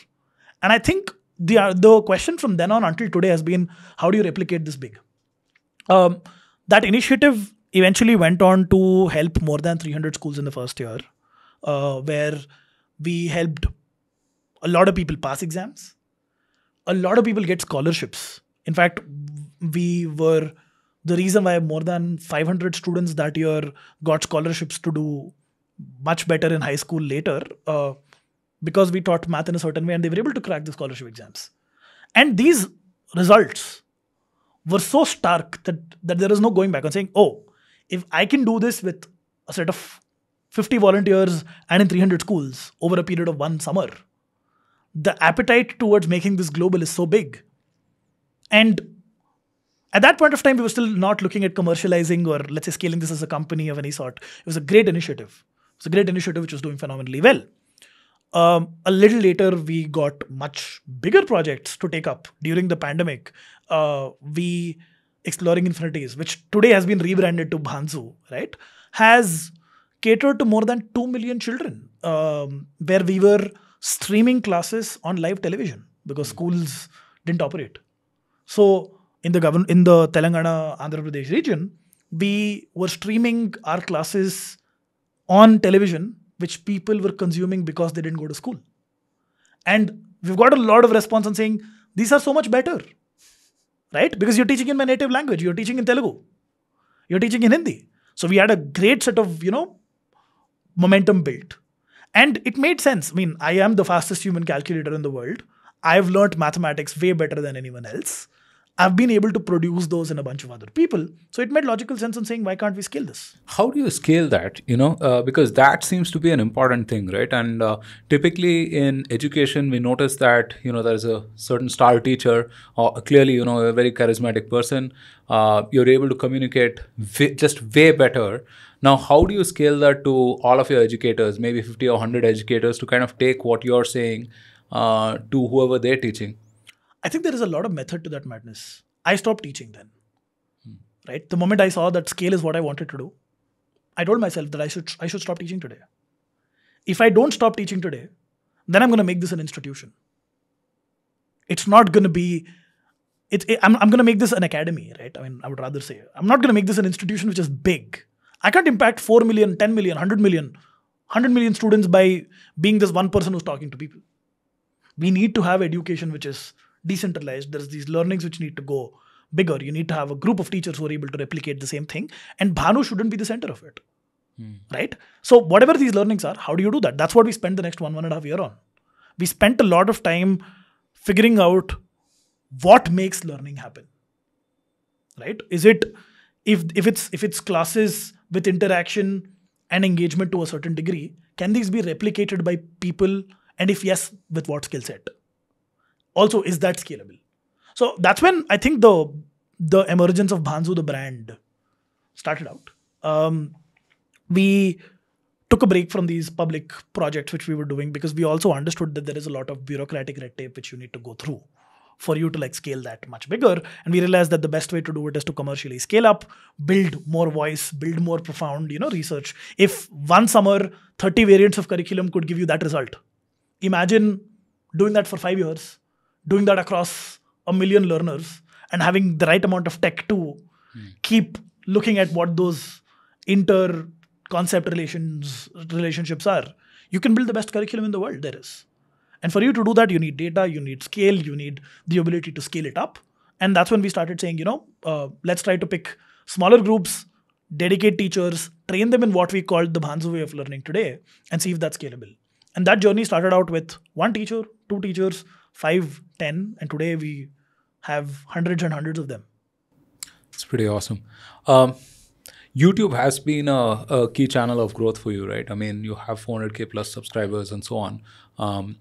And I think the question from then on until today has been, how do you replicate this big? That initiative eventually went on to help more than 300 schools in the first year, where we helped a lot of people pass exams. A lot of people get scholarships. In fact, we were the reason why more than 500 students that year got scholarships to do much better in high school later, because we taught math in a certain way and they were able to crack the scholarship exams. And these results were so stark that there is no going back on saying, oh, if I can do this with a set of 50 volunteers and in 300 schools over a period of one summer, the appetite towards making this global is so big. And at that point of time, we were still not looking at commercializing or, let's say, scaling this as a company of any sort. It was a great initiative. It was a great initiative which was doing phenomenally well. A little later, we got much bigger projects to take up during the pandemic. We Exploring Infinities, which today has been rebranded to Bhanzu, right, has catered to more than 2 million children, where we were streaming classes on live television because schools didn't operate. So in the Telangana, Andhra Pradesh region, we were streaming our classes on television, which people were consuming because they didn't go to school. And we've got a lot of response on saying, these are so much better, right? Because you're teaching in my native language, you're teaching in Telugu, you're teaching in Hindi. So we had a great set of, momentum built. And it made sense. I mean, I am the fastest human calculator in the world. I've learned mathematics way better than anyone else. I've been able to produce those in a bunch of other people. So it made logical sense on saying, why can't we scale this? How do you scale that? Because that seems to be an important thing, right? And typically in education, we notice that, there's a certain star teacher or clearly, a very charismatic person. You're able to communicate just way better. Now, how do you scale that to all of your educators, maybe 50 or 100 educators, to kind of take what you're saying to whoever they're teaching? I think there is a lot of method to that madness. I stopped teaching then, right? The moment I saw that scale is what I wanted to do, I told myself that I should stop teaching today. If I don't stop teaching today, then I'm going to make this an institution. It's not going to be, I'm going to make this an academy, right? I mean, I would rather say, I'm not going to make this an institution which is big. I can't impact 4 million, 10 million, 100 million, 100 million students by being this one person who's talking to people. We need to have education which is decentralized. There's these learnings which need to go bigger. You need to have a group of teachers who are able to replicate the same thing. And Bhanu shouldn't be the center of it. Right? So whatever these learnings are, how do you do that? That's what we spent the next 1.5 years on. We spent a lot of time figuring out what makes learning happen. Right? Is it, if it's classes with interaction and engagement to a certain degree, can these be replicated by people? And if yes, with what skill set? Also, is that scalable? So that's when I think the emergence of Bhanzu, the brand, started out. We took a break from these public projects which we were doing because we also understood that there is a lot of bureaucratic red tape which you need to go through for you to scale that much bigger. And we realized that the best way to do it is to commercially scale up, build more voice, build more profound, research. If one summer, 30 variants of curriculum could give you that result, imagine doing that for 5 years, doing that across 1 million learners and having the right amount of tech to keep looking at what those inter-concept relationships are. You can build the best curriculum in the world there is. And for you to do that, you need data, you need scale, you need the ability to scale it up. And that's when we started saying, let's try to pick smaller groups, dedicate teachers, train them in what we called the Bhanzu way of learning today, and see if that's scalable. And that journey started out with 1 teacher, 2 teachers, 5, 10, and today we have hundreds and hundreds of them. It's pretty awesome. YouTube has been a key channel of growth for you, right? I mean, you have 400K plus subscribers and so on.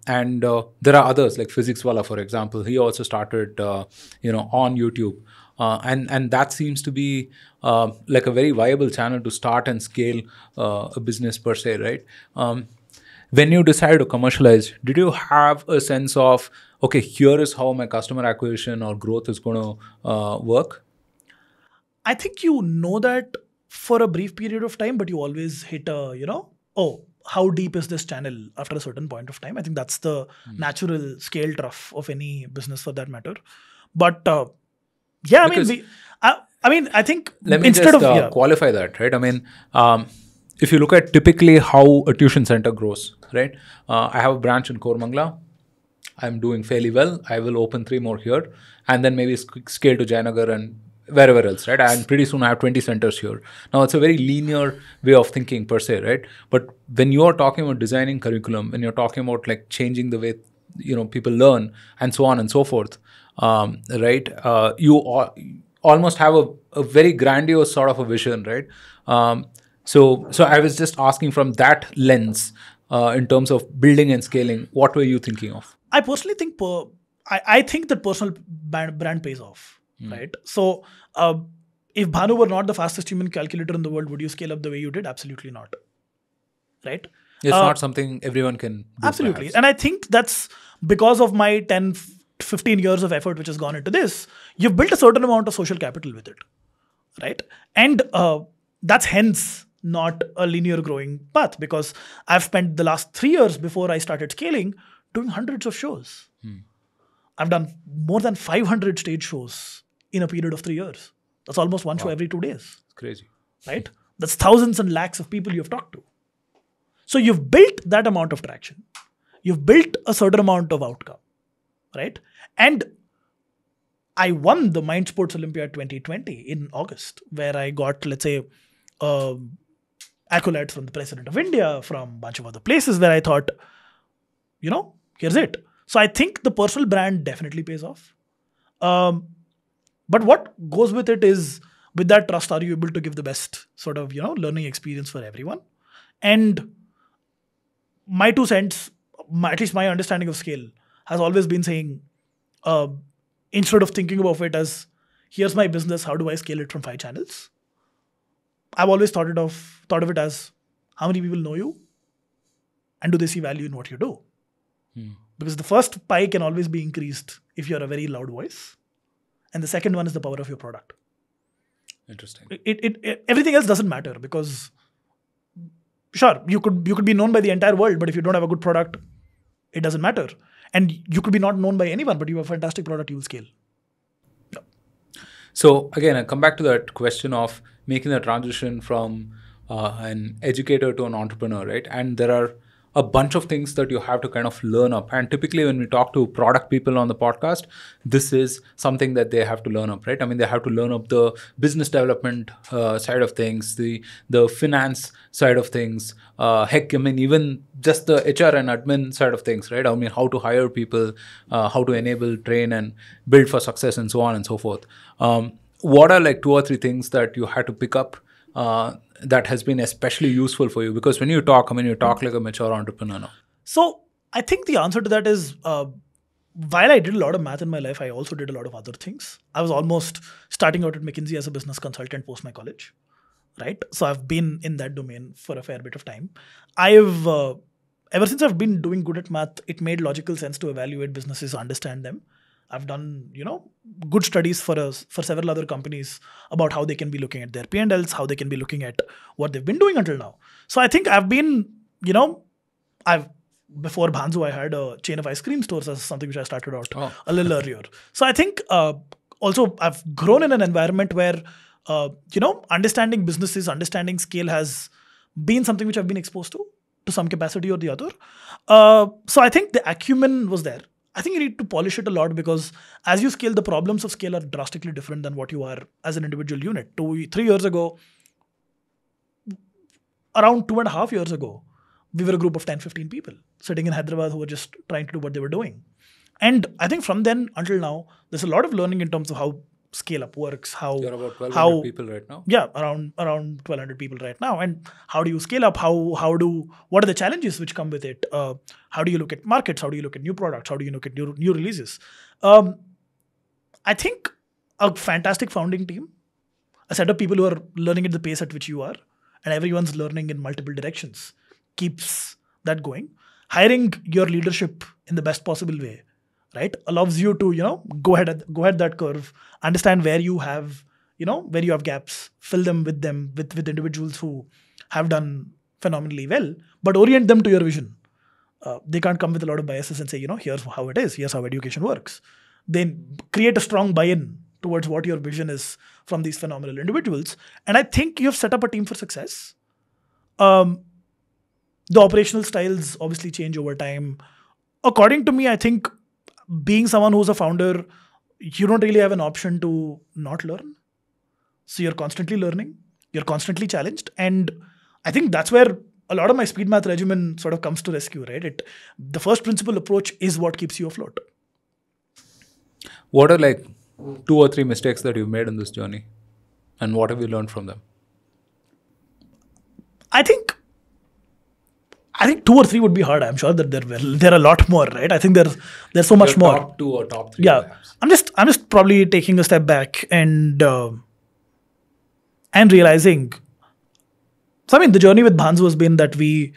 And there are others like Physics Wala, for example. He also started, on YouTube. And that seems to be like a very viable channel to start and scale a business per se, right? When you decided to commercialize, did you have a sense of, okay, here is how my customer acquisition or growth is going to work? I think you know that for a brief period of time, but you always hit how deep is this channel after a certain point of time. I think that's the natural scale trough of any business for that matter. But I think let me just qualify that, right? I mean, if you look at typically how a tuition center grows, right? I have a branch in Kormangla. I'm doing fairly well. I will open 3 more here and then maybe scale to Jayanagar and wherever else, right? And pretty soon I have 20 centers here. Now, it's a very linear way of thinking per se, right? But when you're talking about designing curriculum, when you're talking about like changing the way, people learn and so on and so forth, right? You almost have a very grandiose sort of a vision, right? So I was just asking from that lens, in terms of building and scaling, what were you thinking of? I personally think I think that personal brand pays off, right? So if Bhanu were not the fastest human calculator in the world, would you scale up the way you did? Absolutely not, right? It's not something everyone can do. Absolutely. Perhaps. And I think that's because of my 10, 15 years of effort which has gone into this. You've built a certain amount of social capital with it, right? And that's hence not a linear growing path, because I've spent the last 3 years before I started scaling doing hundreds of shows. I've done more than 500 stage shows in a period of 3 years. That's almost one show every 2 days. It's crazy. Right? That's thousands and lakhs of people you've talked to. So you've built that amount of traction. You've built a certain amount of outcome, right? And I won the Mind Sports Olympiad 2020 in August, where I got, let's say, accolades from the President of India, from a bunch of other places where I thought, here's it. So I think the personal brand definitely pays off. But what goes with it is, with that trust, are you able to give the best sort of, learning experience for everyone? And my 2 cents, at least my understanding of scale, has always been saying, instead of thinking about it as, here's my business, how do I scale it from 5 channels? I've always thought of it as, how many people know you? And do they see value in what you do? Because the first pie can always be increased if you're a very loud voice. And the second one is the power of your product. Interesting. Everything else doesn't matter, because sure, you could be known by the entire world, but if you don't have a good product, it doesn't matter. And you could be not known by anyone, but you have a fantastic product, you will scale. Yeah. So again, I come back to that question of making the transition from an educator to an entrepreneur, right? And there are a bunch of things that you have to kind of learn up. And typically when we talk to product people on the podcast, this is something that they have to learn up, right? I mean, they have to learn up the business development side of things, the finance side of things, heck, I mean, even just the HR and admin side of things, right? I mean, how to hire people, how to enable, train, and build for success, and so on and so forth. What are like 2 or 3 things that you had to pick up that has been especially useful for you? Because when you talk, you talk like a mature entrepreneur now. So I think the answer to that is, while I did a lot of math in my life, I also did a lot of other things. I was almost starting out at McKinsey as a business consultant post my college, right? So I've been in that domain for a fair bit of time. Ever since I've been doing good at math, it made logical sense to evaluate businesses, understand them. I've done, good studies for several other companies about how they can be looking at their P&Ls, how they can be looking at what they've been doing until now. So I think I've been, before Bhanzu, I had a chain of ice cream stores as something which I started out a little earlier. So I think also I've grown in an environment where, understanding businesses, understanding scale has been something which I've been exposed to some capacity or the other. So I think the acumen was there. I think you need to polish it a lot, because as you scale, the problems of scale are drastically different than what you are as an individual unit. 3 years ago, around 2.5 years ago, we were a group of 10, 15 people sitting in Hyderabad who were just trying to do what they were doing. And I think from then until now, there's a lot of learning in terms of how scale up works, how You're about 1,200 how people right now. yeah, around 1,200 people right now. And how do you scale up? What are the challenges which come with it? How do you look at markets? How do you look at new products? How do you look at new releases? I think a fantastic founding team, a set of people who are learning at the pace at which you are, and everyone's learning in multiple directions, keeps that going. Hiring your leadership in the best possible way, right, allows you to go ahead that curve, understand where you have gaps, fill them with individuals who have done phenomenally well, but orient them to your vision. They can't come with a lot of biases and say, here's how it is, here's how education works. Then create a strong buy-in towards what your vision is from these phenomenal individuals. And I think you've set up a team for success. The operational styles obviously change over time. According to me, I think being someone who's a founder, you don't really have an option to not learn. So you're constantly learning, you're constantly challenged. And I think that's where a lot of my speed math regimen sort of comes to rescue, right? The first principle approach is what keeps you afloat. What are like 2 or 3 mistakes that you've made in this journey? And what have you learned from them? I think 2 or 3 would be hard. I'm sure that there are a lot more, right? I think there's so much Your more. Top 2 or top 3 Yeah, perhaps. I'm just probably taking a step back and realizing. So I mean, the journey with Bhanzu has been that we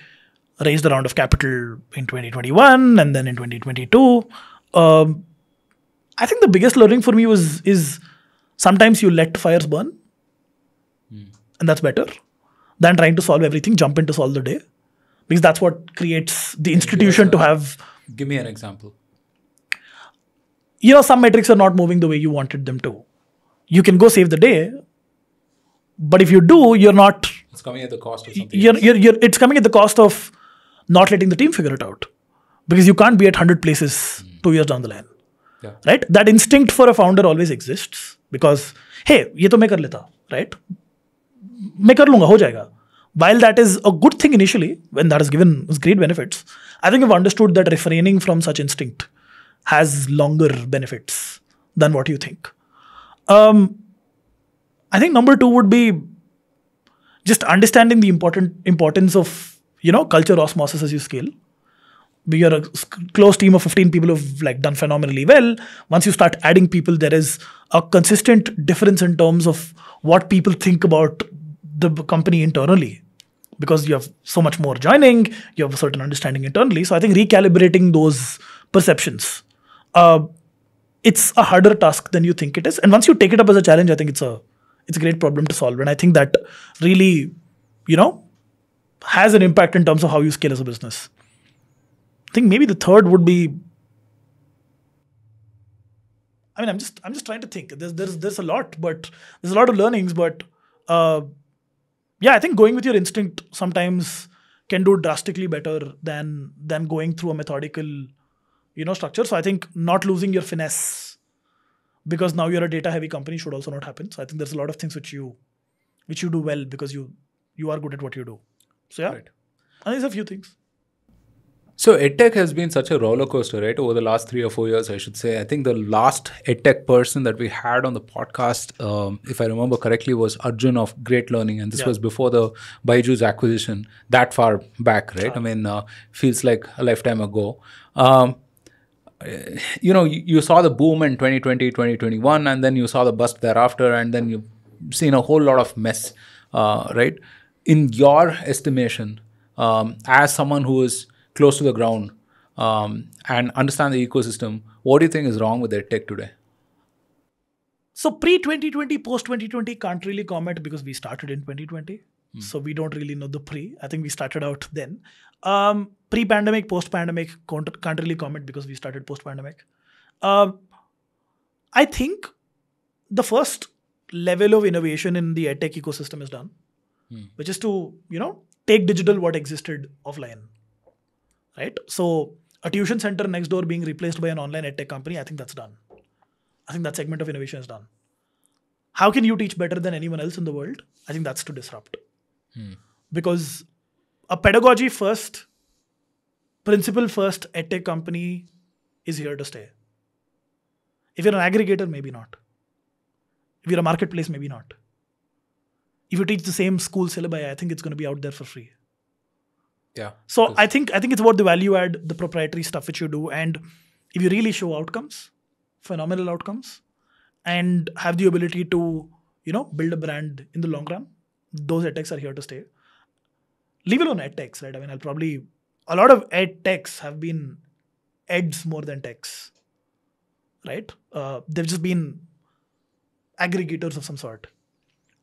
raised a round of capital in 2021 and then in 2022. I think the biggest learning for me is sometimes you let fires burn, and that's better than trying to solve everything, jump in to solve the day, because that's what creates the institution to have. Give me an example. Some metrics are not moving the way you wanted them to. You can go save the day, but if you do, you're not. It's coming at the cost of something else. It's coming at the cost of not letting the team figure it out, because you can't be at 100 places 2 years down the line. Yeah. Right? That instinct for a founder always exists because, hey, ये तो मैं कर लेता, right? मैं कर लूँगा, हो जाएगा. While that is a good thing initially, when that has given us great benefits, I think we've understood that refraining from such instinct has longer benefits than what you think. I think number 2 would be just understanding the importance of culture osmosis as you scale. We are a close team of 15 people who've done phenomenally well. Once you start adding people, there is a consistent difference in terms of what people think about the company internally, because you have so much more joining, you have a certain understanding internally. So I think recalibrating those perceptions, it's a harder task than you think it is. And once you take it up as a challenge, I think it's a great problem to solve. And I think that really, has an impact in terms of how you scale as a business. I think maybe the third would be. I mean, I'm just trying to think. There's a lot, but there's a lot of learnings. But yeah, I think going with your instinct sometimes can do drastically better than going through a methodical, structure. So I think not losing your finesse because now you're a data-heavy company should also not happen. So I think there's a lot of things which you do well because you are good at what you do. So yeah, Right. and there's a few things. So edtech has been such a roller coaster, right? Over the last 3 or 4 years, I should say. I think the last edtech person that we had on the podcast, if I remember correctly, was Arjun of Great Learning, and this was before the Byju's acquisition. That far back, right? I mean, feels like a lifetime ago. You saw the boom in 2020, 2021, and then you saw the bust thereafter, and then you've seen a whole lot of mess, right? In your estimation, as someone who is close to the ground and understand the ecosystem, what do you think is wrong with edtech today? So pre-2020, post-2020, can't really comment because we started in 2020. So we don't really know the pre. I think we started out then. Pre-pandemic, post-pandemic, can't really comment because we started post-pandemic. I think the first level of innovation in the edtech ecosystem is done, which is to, take digital what existed offline. Right? So a tuition center next door being replaced by an online edtech company, I think that's done. I think that segment of innovation is done. How can you teach better than anyone else in the world? I think that's to disrupt. Because a pedagogy first, principle first edtech company is here to stay. If you're an aggregator, maybe not. If you're a marketplace, maybe not. If you teach the same school syllabi, I think it's going to be out there for free. Yeah. So I think it's about the value add, the proprietary stuff which you do, and if you really show outcomes, phenomenal outcomes, and have the ability to build a brand in the long run, those edtechs are here to stay. Leave alone edtechs, right? I mean, a lot of edtechs have been eds more than techs, right? They've just been aggregators of some sort.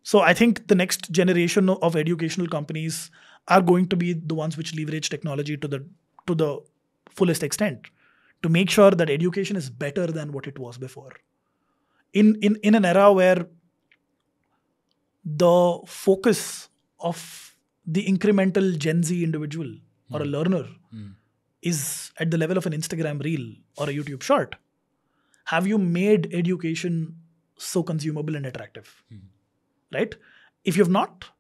So I think the next generation of educational companies are going to be the ones which leverage technology to the fullest extent to make sure that education is better than what it was before. In an era where the focus of the incremental Gen Z individual or a learner is at the level of an Instagram reel or a YouTube short, have you made education so consumable and attractive? Right? If you've not,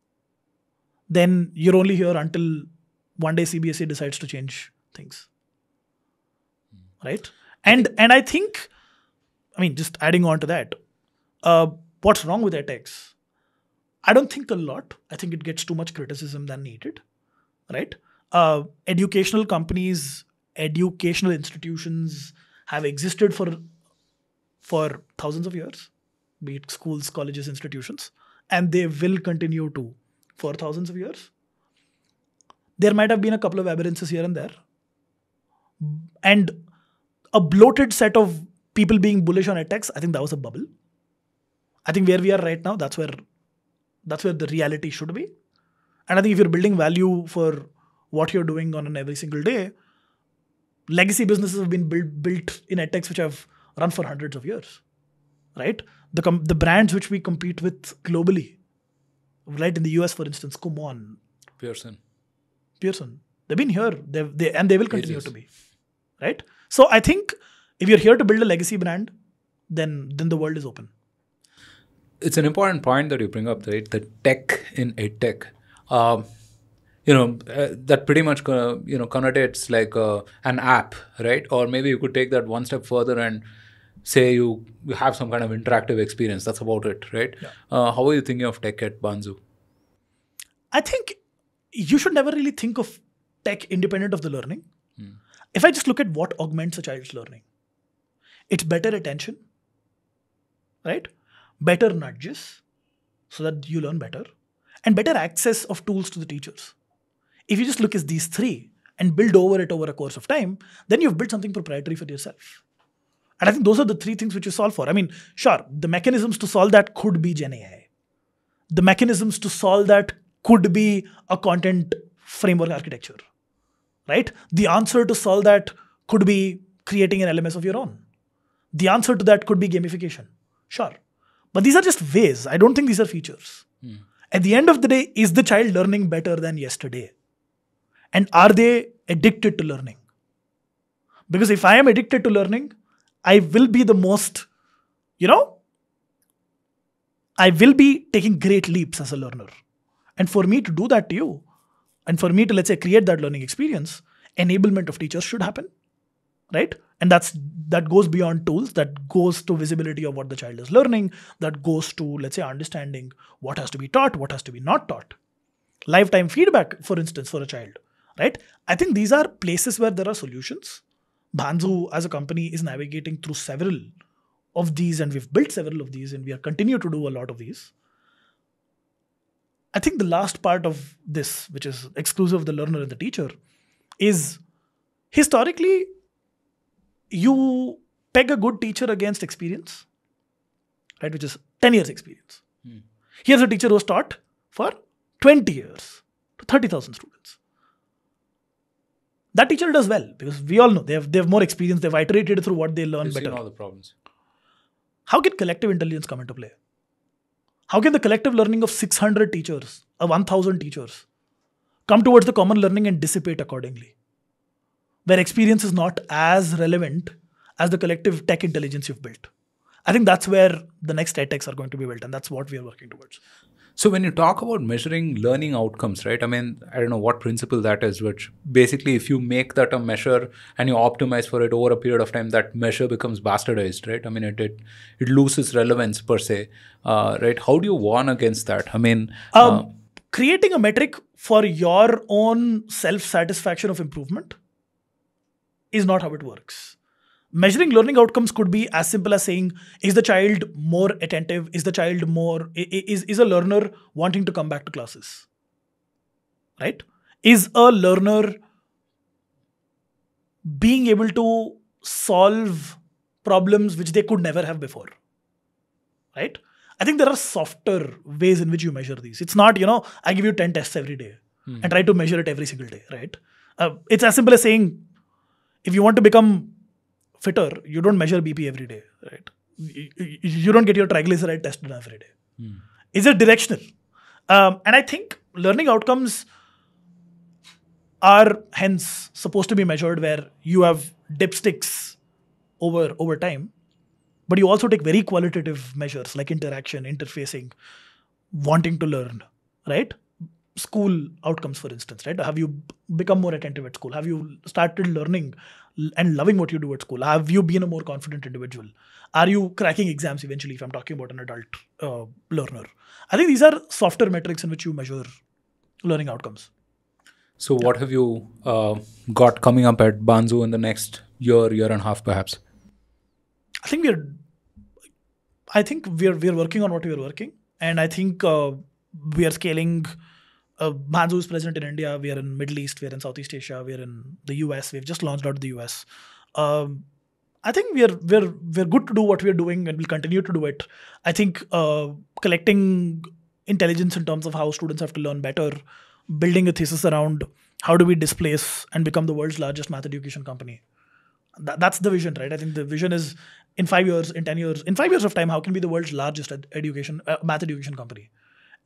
then you're only here until one day CBSE decides to change things. Right? And I think, just adding on to that, what's wrong with edtechs? I don't think a lot. I think it gets too much criticism than needed. Right? Educational companies, educational institutions have existed for thousands of years, be it schools, colleges, institutions, and they will continue to for thousands of years. There might have been a couple of aberrances here and there, and a bloated set of people being bullish on edtechs. I think that was a bubble. I think where we are right now, that's where the reality should be. And I think if you're building value for what you're doing on an every single day, legacy businesses have been built in edtechs which have run for hundreds of years, right? The brands which we compete with globally, right? In the US, for instance, come on. Pearson. They've been here, and they will continue to be, right? So I think if you're here to build a legacy brand, then the world is open. It's an important point that you bring up, right? The tech in edtech. That pretty much connotates like an app, right? Or maybe you could take that one step further and say you have some kind of interactive experience. That's about it, right? Yeah. How are you thinking of tech at Bhanzu? I think you should never really think of tech independent of the learning. If I just look at what augments a child's learning, it's better attention, right? Better nudges so that you learn better, and better access of tools to the teachers. If you just look at these three and build over a course of time, then you've built something proprietary for yourself. And I think those are the three things which you solve for. I mean, sure, the mechanisms to solve that could be Gen AI. The mechanisms to solve that could be a content framework architecture, right? The answer to solve that could be creating an LMS of your own. The answer to that could be gamification. Sure. But these are just ways. I don't think these are features. At the end of the day, is the child learning better than yesterday? And are they addicted to learning? Because if I am addicted to learning, I will be the most, I will be taking great leaps as a learner. And for me to do that to you, and for me to, let's say, create that learning experience, enablement of teachers should happen, right? And that goes beyond tools, that goes to visibility of what the child is learning, that goes to, let's say, understanding what has to be taught, what has to be not taught. Lifetime feedback, for instance, for a child, right? I think these are places where there are solutions. Bhanzu as a company is navigating through several of these, and we've built several of these, and we are continue to do a lot of these. I think the last part of this, which is exclusive of the learner and the teacher, is historically, you peg a good teacher against experience, right? Which is 10 years experience. Here's a teacher who was taught for 20 years to 30,000 students. That teacher does well because we all know they have more experience. They've iterated through what they learn better. Seen all the problems. How can collective intelligence come into play? How can the collective learning of 600 teachers, or 1,000 teachers, come towards the common learning and dissipate accordingly? Where experience is not as relevant as the collective tech intelligence you've built. I think that's where the next edtechs are going to be built, and that's what we are working towards. So when you talk about measuring learning outcomes, right? I mean, I don't know what principle that is, which basically if you make that a measure and you optimize for it over a period of time, that measure becomes bastardized, right? I mean, it loses relevance per se, right? How do you warn against that? I mean, Creating a metric for your own self-satisfaction of improvement is not how it works. Measuring learning outcomes could be as simple as saying, is the child more attentive? Is the child more, is a learner wanting to come back to classes? Right? Is a learner being able to solve problems which they could never have before? Right? I think there are softer ways in which you measure these. It's not, I give you 10 tests every day and try to measure it every single day, right? It's as simple as saying, if you want to become fitter, you don't measure BP every day, right? You don't get your triglyceride tested every day. Is it directional? And I think learning outcomes are hence supposed to be measured where you have dipsticks over time, but you also take very qualitative measures like interaction, interfacing, wanting to learn, right? School outcomes, for instance, right? Have you become more attentive at school? Have you started learning and loving what you do at school? Have you been a more confident individual? Are you cracking exams eventually, if I'm talking about an adult learner? I think these are softer metrics in which you measure learning outcomes. So what have you got coming up at Bhanzu in the next year and a half perhaps? I think we're working on what we are working. And I think we are scaling. Bhanzu is present in India. We are in Middle East. We are in Southeast Asia. We are in the US. We've just launched out the US. I think we're good to do what we're doing, and we'll continue to do it. I think collecting intelligence in terms of how students have to learn better, building a thesis around how do we displace and become the world's largest math education company. That's the vision, right? I think the vision is in 5 years, in 10 years, in 5 years of time, how can we be the world's largest math education company?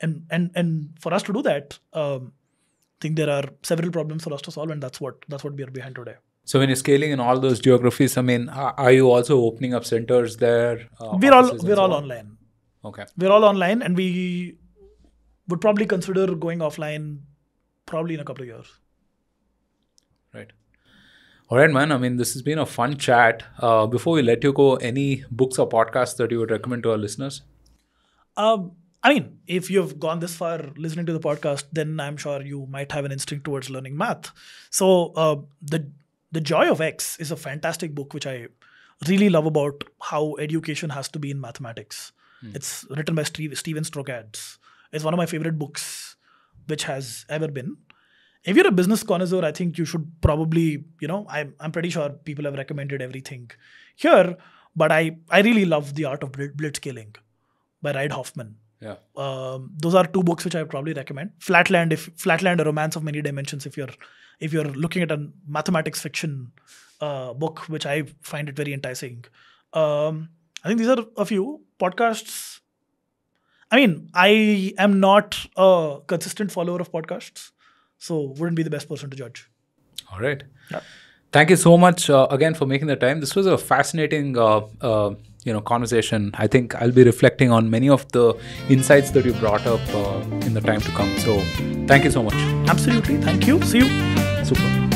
And for us to do that, I think there are several problems for us to solve, and that's what we are behind today. So when you're scaling in all those geographies, I mean, are you also opening up centers there? We're all online. Okay. We're all online, and we would probably consider going offline probably in a couple of years. Right. All right, man. I mean, this has been a fun chat. Before we let you go, any books or podcasts that you would recommend to our listeners? I mean, if you've gone this far listening to the podcast, then I'm sure you might have an instinct towards learning math. So the Joy of X is a fantastic book, which I really love about how education has to be in mathematics. It's written by Steven Strogatz. It's one of my favorite books which has ever been. If you're a business connoisseur, I think you should probably, I'm pretty sure people have recommended everything here, but I really love The Art of Blitzscaling by Reid Hoffman. Yeah. Those are two books which I would probably recommend. Flatland, A Romance of Many Dimensions, if you're looking at a mathematics fiction book, which I find it very enticing. I think these are a few podcasts. I mean, I am not a consistent follower of podcasts, so wouldn't be the best person to judge. All right. Yeah. Thank you so much again for making the time. This was a fascinating conversation. I think I'll be reflecting on many of the insights that you brought up in the time to come. So thank you so much. Absolutely. Thank you. See you. Super.